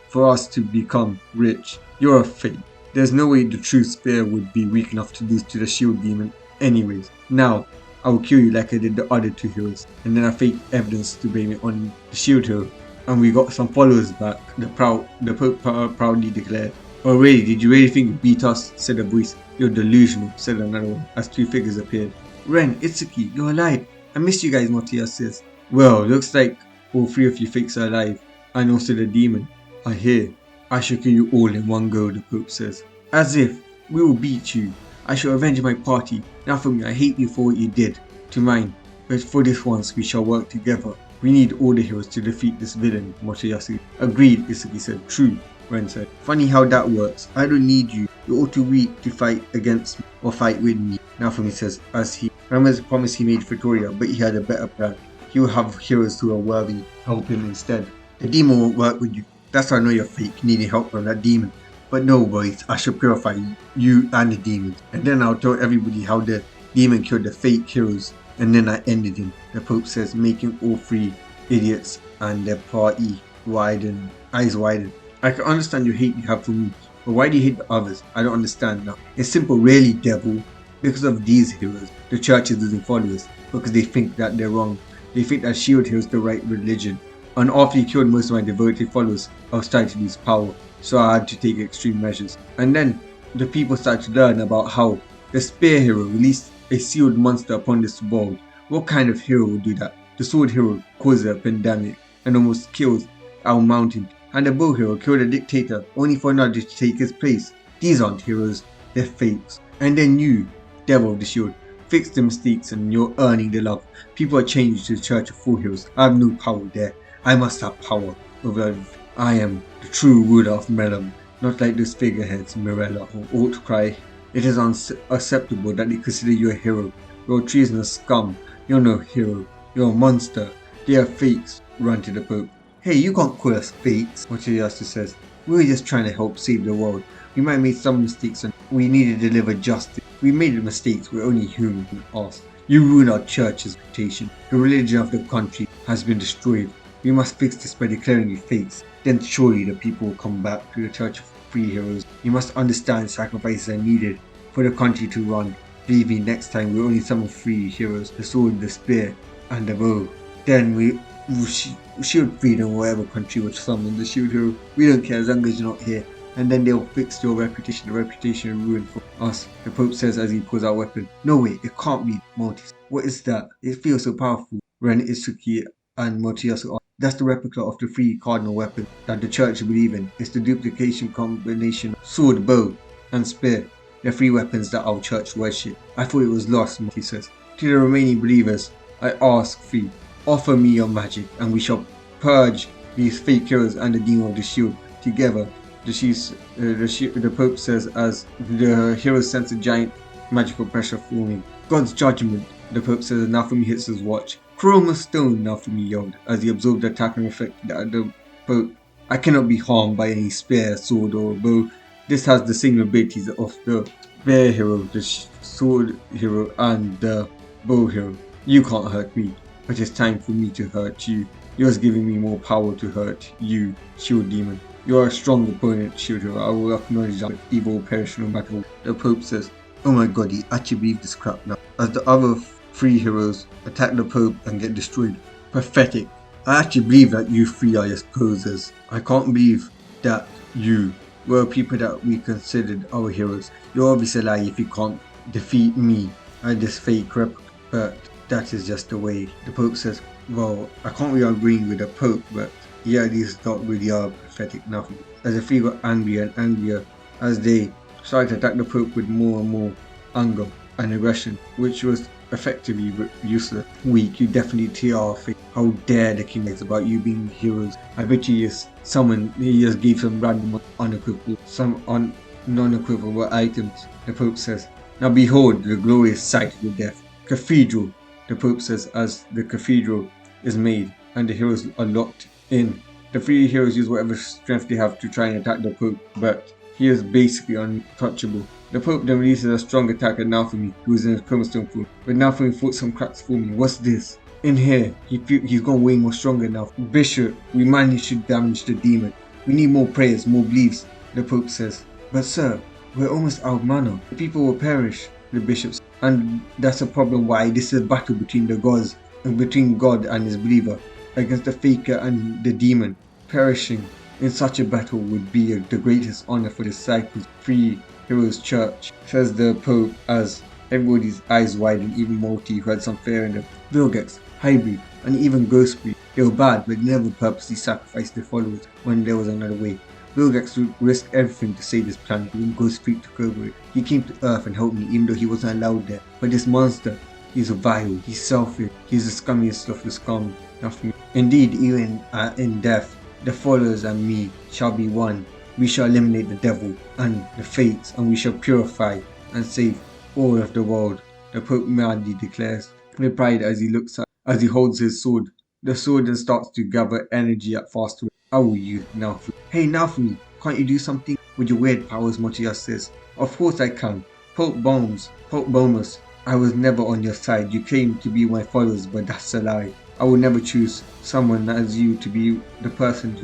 for us to become rich. You're a fake. There's no way the true spear would be weak enough to lose to the shield demon anyways. Now, I will kill you like I did the other two heroes. And then I faked evidence to blame it on the shield hero. And we got some followers back, the Pope proudly declared. Oh really, did you really think you beat us? Said a voice. You're delusional, said another one, as two figures appeared. Ren, Itsuki, you're alive. I missed you guys, Motoya says. Well, looks like all three of you fakes are alive. And also the demon. I hear. I shall kill you all in one go, the Pope says. As if. We will beat you. I shall avenge my party. Now for me, I hate you for what you did to mine. But for this once, we shall work together. We need all the heroes to defeat this villain, Motoyasu. Agreed, Isuki said. True, Ren said. Funny how that works. I don't need you. You're all too weak to fight against me or fight with me. Naofumi says, as he remembers the promise he made Victoria, but he had a better plan. He will have heroes who are worthy help him instead. The demon won't work with you. That's how I know you're fake, needing help from that demon. But no boys, I shall purify you and the demons. And then I'll tell everybody how the demon killed the fake heroes. And then I ended him, the Pope says, making all three idiots and their party eyes widen. I can understand your hate you have for me, but why do you hate the others? I don't understand now. It's simple, really, devil. Because of these heroes, the church is losing followers, because they think that they're wrong. They think that shield hero is the right religion. And after he killed most of my devoted followers, I was starting to lose power, so I had to take extreme measures. And then the people started to learn about how the spear hero released a sealed monster upon this world. What kind of hero would do that? The sword hero causes a pandemic and almost kills our mountain. And the bow hero killed a dictator only for another to take his place. These aren't heroes, they're fakes. And then you, devil of the shield, fix the mistakes and you're earning the love. People are changed to the church of full heroes. I have no power there. I must have power over. I am the true ruler of Melom, not like those figureheads, Mirella or Outcry. It is unacceptable that they consider you a hero. You're a treasonous scum. You're no hero. You're a monster. They are fakes, ranted the Pope. Hey, you can't call us fakes, Motoyasu says. We were just trying to help save the world. We might have made some mistakes and we need to deliver justice. We made mistakes, we're only human, asked. You ruin our church's reputation. The religion of the country has been destroyed. We must fix this by declaring you fakes. Then surely the people will come back to the church of free heroes. You must understand sacrifices are needed for the country to run. Believe me, next time we'll only summon free heroes, the sword, the spear, and the bow. Then we shield freedom whatever country would summon the shield hero. We don't care as long as you're not here. And then they'll fix your reputation. The reputation ruined for us, the Pope says as he pulls out a weapon. No way, it can't be Malty. What is that? It feels so powerful. Ren, Itsuki, and Motoyasu. That's the replica of the three cardinal weapons that the church believe in. It's the duplication combination sword, bow, and spear. The three weapons that our church worship. I thought it was lost, he says. To the remaining believers, I ask free. Offer me your magic, and we shall purge these fake heroes and the demon of the shield together. The Pope says as the heroes sense a giant magical pressure forming. God's judgment, the Pope says as Naofumi hits his watch. Chroma stone, Naofumi yelled as he absorbed the attack and reflected at the Pope. I cannot be harmed by any spear, sword, or bow. This has the same abilities of the spear hero, the sword hero, and the bow hero. You can't hurt me, but it's time for me to hurt you. Yours giving me more power to hurt you, shield demon. You are a strong opponent, shield hero. I will acknowledge that evil will perish no matter what. The Pope says, oh my god, he actually believed this crap now. As the other three heroes attack the Pope and get destroyed. Pathetic. I actually believe that you three are just posers. I can't believe that you were people that we considered our heroes. You're obviously a lie if you can't defeat me and this fake replica. But that is just the way. The Pope says, well, I can't really agree with the Pope, but yeah, these not really are pathetic enough. As the three got angrier and angrier as they started to attack the Pope with more and more anger and aggression, which was effectively useless. Weak, you definitely are fake. How dare the king is about you being heroes. I bet you just he just gave some random non-equivocal items, the Pope says. Now behold the glorious sight of your death. Cathedral, the Pope says as the cathedral is made. and the heroes are locked in. The three heroes use whatever strength they have to try and attack the Pope, but he is basically untouchable. The Pope then releases a strong attack at Naofumi, who is in his chromostone form. But Naofumi fought some cracks for me. What's this? In here, he's gone way more stronger now. Bishop, we managed to damage the demon. We need more prayers, more beliefs, the Pope says. But sir, we're almost out of mana. The people will perish, the bishop says. And that's a problem why this is a battle between the gods, and between God and his believer, against the faker and the demon. Perishing in such a battle would be the greatest honor for the disciples. Three Heroes Church, says the Pope as everybody's eyes widen, even Malty, who had some fear in them. Vilgax, Hybrid, and even Ghostbreed. They were bad, but never purposely sacrificed their followers when there was another way. Vilgax would risk everything to save his planet when Ghostbreed took over it. He came to Earth and helped me, even though he wasn't allowed there. But this monster, he's vile, he's selfish, he's the scummiest of the scum. Indeed, even in death, the followers and me shall be one. We shall eliminate the devil and the fates, and we shall purify and save all of the world, the Pope madly declares, with pride as he holds his sword. The sword then starts to gather energy at fast rate. I will use Naofumi. Hey Naofumi, can't you do something with your weird powers? Motias says. Of course I can. Pope Bomus, I was never on your side. You claim to be my followers, but that's a lie. I will never choose someone as you to be the person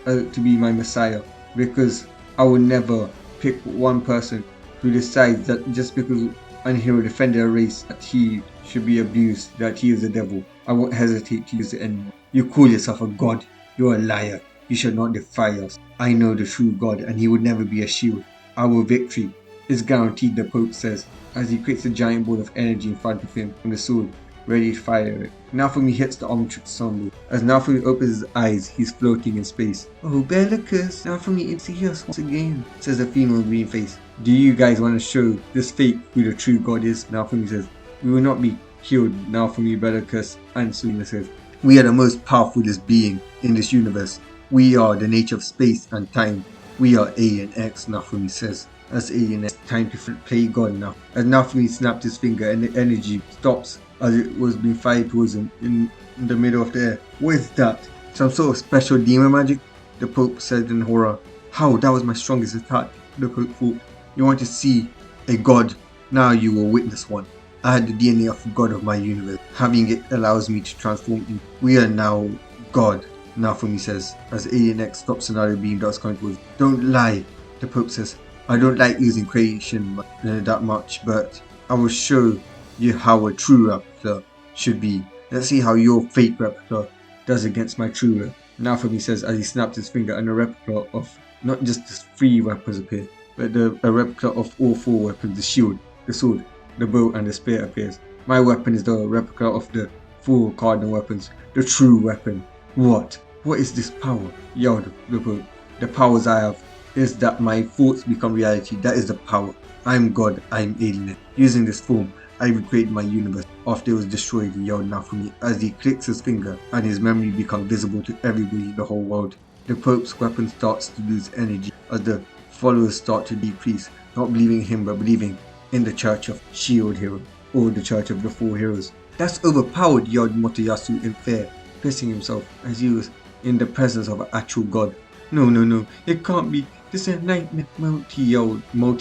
to be my messiah, because I will never pick one person who decides that just because an hero defended a race that he should be abused, that he is the devil. I won't hesitate to use it anymore. You call yourself a god. You're a liar. You shall not defy us. I know the true God, and he would never be a shield. Our victory is guaranteed, the Pope says, as he creates a giant ball of energy in front of him from the sword, ready to fire it. Naofumi hits the omnitrix symbol. As Naofumi opens his eyes, he's floating in space. Oh, Bellicus, Naofumi is see us once again, says the female green face. Do you guys want to show this fake who the true God is? Naofumi says. We will not be killed, Naofumi, Bellicus, and Sulina says. We are the most powerfulest being in this universe. We are the nature of space and time. We are Alien X, Naofumi says. As Alien X, time to play God now. As Naofumi snapped his finger and the energy stops as it was being fired towards him in the middle of the air. What is that? Some sort of special demon magic? The Pope said in horror. How? That was my strongest attack, the Pope thought. You want to see a god? Now you will witness one. I had the DNA of God of my universe. Having it allows me to transform you. We are now God, Naofumi says, as Alien X stops another beam that's coming towards. Don't lie, the Pope says. I don't like using creation that much, but I will show you how a true replica should be. Let's see how your fake replica does against my true replica. Naofumi says as he snaps his finger, and a replica of not just the 3 weapons appear, but a replica of all 4 weapons: the shield, the sword, the bow, and the spear appears. My weapon is the replica of the 4 cardinal weapons, the true weapon. What? What is this power? Yelled the Pope. The powers I have is that my thoughts become reality. That is the power. I am God. I am alien. Using this form, I recreated my universe after it was destroyed, yelled Naofumi as he clicks his finger and his memory becomes visible to everybody in the whole world. The Pope's weapon starts to lose energy as the followers start to decrease, not believing in him but believing in the Church of Shield Hero, or the Church of the 4 Heroes. That's overpowered, yelled Motoyasu in fear, pissing himself as he was in the presence of an actual god. No, it can't be. This is a nightmare, Malty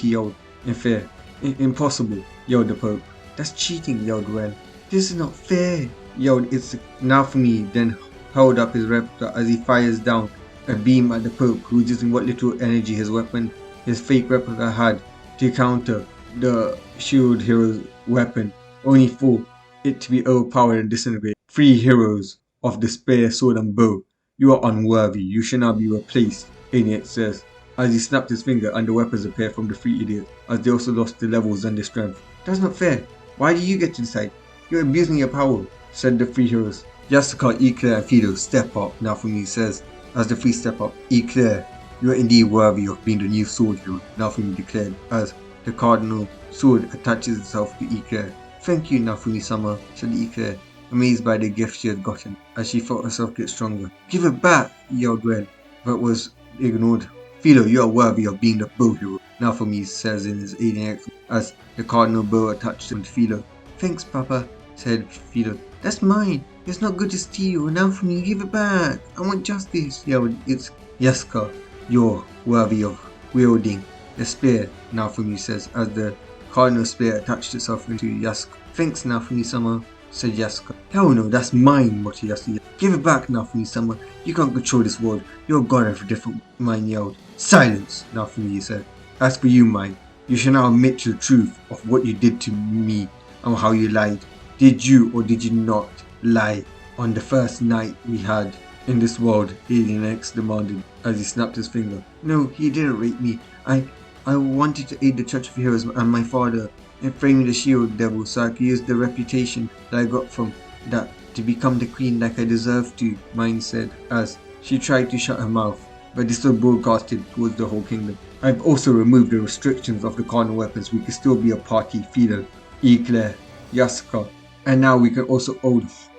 yelled in fear. Impossible, yelled the Pope. That's cheating, yelled Ren. This is not fair, yelled Naofumi, then held up his replica as he fires down a beam at the Pope, who was using what little energy his fake replica had to counter the Shield Hero's weapon, only for it to be overpowered and disintegrate. 3 heroes of the spear, sword, and bow. You are unworthy. You shall now be replaced, Idiot says, as he snapped his finger and the weapons appear from the 3 idiots, as they also lost their levels and their strength. That's not fair. Why do you get to decide? You're abusing your power, said the 3 heroes. Yasuka, Eclair, and Fido step up, Naofumi says, as the 3 step up. Eclair, you are indeed worthy of being the new sword hero, Naofumi declared, as the cardinal sword attaches itself to Eclair. Thank you, Naofumi-sama, said Eclair, amazed by the gift she had gotten, as she felt herself get stronger. Give it back, yelled Ren, but was ignored. Philo, you are worthy of being the bow hero, Naofumi says in his alien accent, as the cardinal bow attached him to Philo. Thanks, Papa, said Philo. That's mine. It's not good to steal. Naofumi, give it back. I want justice. Yeah, it's Yaska. You're worthy of wielding the spear, Naofumi says, as the cardinal spear attached itself into Yaska. Thanks, Naofumi-sama, said Yaska. Hell no, that's mine, muttered Yaska. Give it back, Naofumi-sama. You can't control this world. You're a god of a different myne yelled. Silence, Naofumi said. As for you, myne, you shall now admit to the truth of what you did to me and how you lied. Did you or did you not lie on the first night we had in this world? Alien X demanded as he snapped his finger. No, he didn't rape me. I wanted to aid the Church of Heroes and my father in framing the shield devil so I could use the reputation that I got from that to become the queen like I deserve to, myne said as she tried to shut her mouth, but this was broadcasted towards the whole kingdom. I've also removed the restrictions of the cardinal weapons. We can still be a party, Philo, Eclair, Yaska, and now we can also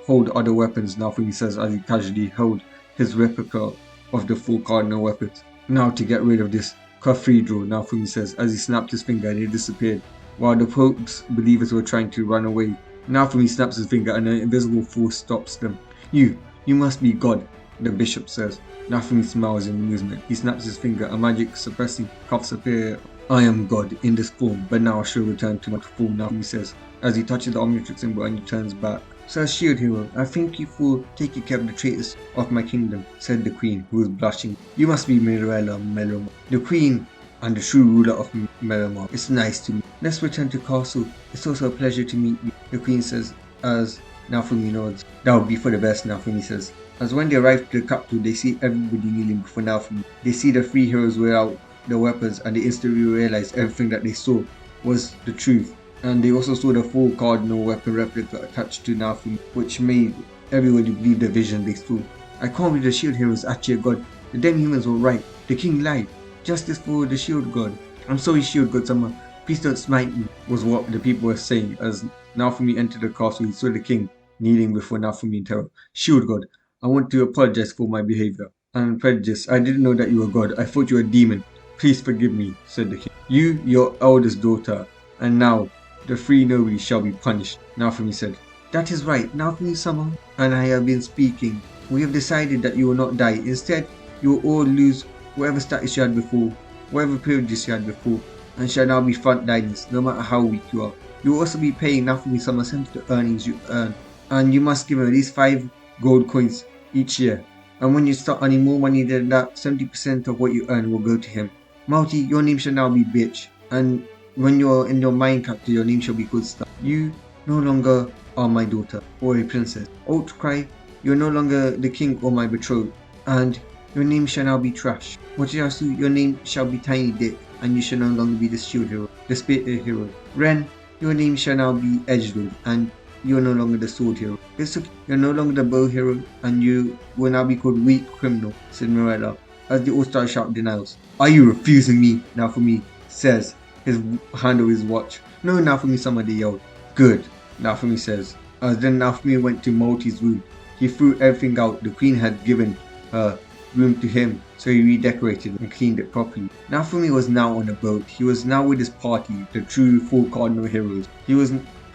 hold other weapons, Naofumi says as he casually held his replica of the 4 cardinal weapons. Now to get rid of this cathedral, Naofumi says as he snapped his finger and it disappeared. While the Pope's believers were trying to run away, Naofumi snaps his finger and an invisible force stops them. You must be God, the bishop says. Naofumi smiles in amusement. He snaps his finger, a magic suppressing cuffs appear. I am God in this form, but now I shall return to my form, Naofumi says, as he touches the omnitrix symbol and he turns back. Sir Shield Hero, I thank you for taking care of the traitors of my kingdom, said the queen, who was blushing. You must be melromarc, the queen and the true ruler of melromarc. It's nice to meet. Let's return to castle. It's also a pleasure to meet you, the queen says as Naofumi nods. That would be for the best, Naofumi says. As when they arrive to the capital, they see everybody kneeling before Naofumi. They see the 3 heroes without their weapons and they instantly realize everything that they saw was the truth. And they also saw the 4 cardinal weapon replica attached to Naofumi, which made everybody believe the vision they saw. I can't believe the shield hero is actually a god. The damn humans were right. The king lied. Justice for the shield god. I'm sorry, shield god sama. Please don't smite me, was what the people were saying as Naofumi entered the castle. He saw the king kneeling before Naofumi in terror. Shield god, I want to apologize for my behavior. I'm prejudiced. I didn't know that you were God. I thought you were a demon. Please forgive me, said the king. You, your eldest daughter, and now the 3 nobles shall be punished, Naofumi said. That is right, Naofumi-sama and I have been speaking. We have decided that you will not die. Instead, you will all lose whatever status you had before, whatever privileges you had before, and shall now be frontliners, no matter how weak you are. You will also be paying Naofumi-sama some of the earnings you earn, and you must give him at least 5 gold coins each year. And when you start earning more money than that, 70% of what you earn will go to him. Malty, your name shall now be Bitch, and when you're in your myne capital, your name shall be Good Stuff. You no longer are my daughter or a princess. Outcry, you're no longer the king or my betrothed, and your name shall now be Trash. Wachiyasu, your name shall be Tiny Dick, and you shall no longer be the shield hero, the spirit hero. Ren, your name shall now be Edgelord, and you are no longer the sword hero. Isuki, you're no longer the bow hero, and you will now be called Weak Criminal, said Morella, as the all-star shout denials. Are you refusing me? Naofumi says, his hand on his watch. No, Naofumi-sama, they yelled. Good, Naofumi says. As then Naofumi went to Malty's room. He threw everything out. The queen had given her room to him, so he redecorated and cleaned it properly. Naofumi was now on a boat. He was now with his party, the true 4 cardinal heroes. He was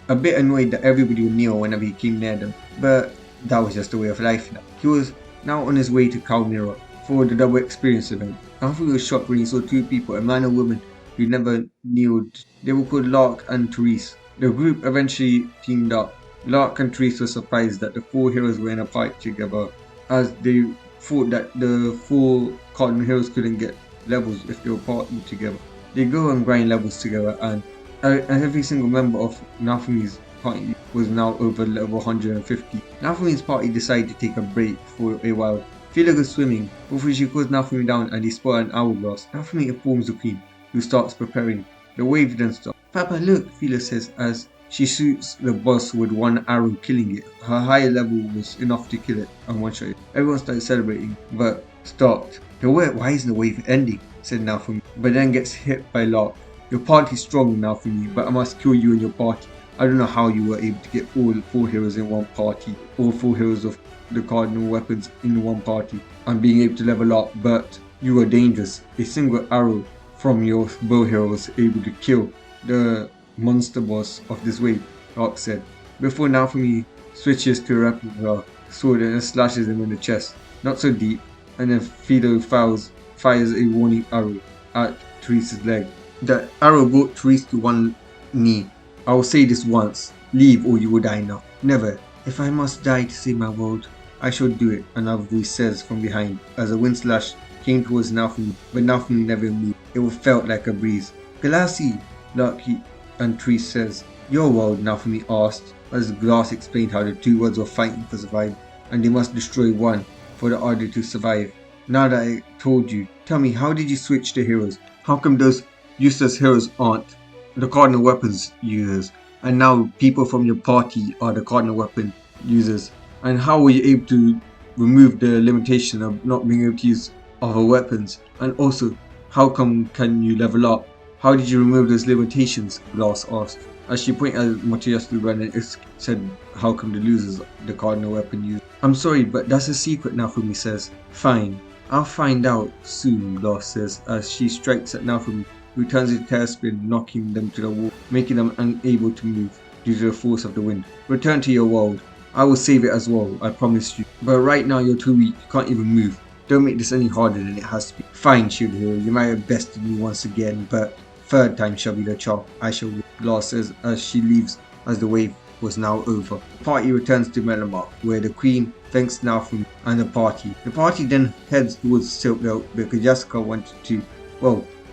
a bit annoyed that everybody would kneel whenever he came near them, but that was just the way of life now. He was now on his way to Kalmira for the double experience event. Naofumi was shocked when he saw 2 people, a man and woman, who never kneeled. They were called Lark and Therese. The group eventually teamed up. Lark and Therese were surprised that the 4 heroes were in a party together, as they thought that the 4 cardinal heroes couldn't get levels if they were partying together. They go and grind levels together, and every single member of Naofumi's party was now over level 150. Naofumi's party decided to take a break for a while. Philo goes swimming, before she calls Naofumi down and they spot an hourglass. Naofumi informs the queen, who starts preparing. The wave then stops. Papa, look, Philo says as she shoots the boss with 1 arrow, killing it. Her higher level was enough to kill it and one-shot it. Everyone started celebrating, but stopped. Why isn't the wave ending? Said Naofumi, but then gets hit by Lark. Your party's strong, Naofumi, but I must kill you and your party. I don't know how you were able to get all 4 heroes in one party, all 4 heroes of the cardinal weapons in one party, and being able to level up, but you were dangerous. A single arrow from your bow hero was able to kill the monster boss of this wave, Lark said. before Naofumi switches to a replica sword and slashes him in the chest. Not so deep, and then Fido fires a warning arrow at Teresa's leg. The arrow brought Teresa to one knee. I will say this once, leave or you will die now. Never. If I must die to save my world, I shall do it, another voice says from behind, as a wind slash came towards Naofumi, but Naofumi never moved. It felt like a breeze. Galassi, Lucky and Teresa says, your world, Naofumi asked, as Glass explained how the two worlds were fighting for survival, and they must destroy one for the other to survive. Now that I told you, tell me, how did you switch to heroes? How come those useless heroes aren't the cardinal weapons users, and now people from your party are the cardinal weapon users? And how were you able to remove the limitation of not being able to use other weapons? And also, how come can you level up? How did you remove those limitations? Glass asked. As she pointed at Motoyasu and said, how come the losers the cardinal weapon use? I'm sorry, but that's a secret, Naofumi says. Fine, I'll find out soon, Glass says, as she strikes at Naofumi, who turns his tail spin, knocking them to the wall, making them unable to move due to the force of the wind. Return to your world. I will save it as well, I promise you. But right now you're too weak, you can't even move. Don't make this any harder than it has to be. Fine, Shield Hero, you might have bested me once again, but third time shall be the charm. I shall win, Glass says as she leaves as the wave was now over. The party returns to melromarc, where the Queen thanks Naofumi and the party. The party then heads towards siltvelt because Jessica wanted to,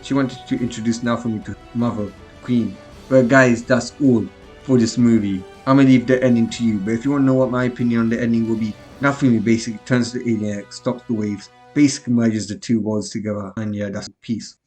she wanted to introduce Naofumi to Mother Queen. But guys, that's all for this movie. I'm gonna leave the ending to you, but if you want to know what my opinion on the ending will be, Naofumi basically turns to Alien X, stops the waves, basically merges the two worlds together, and yeah, that's peace.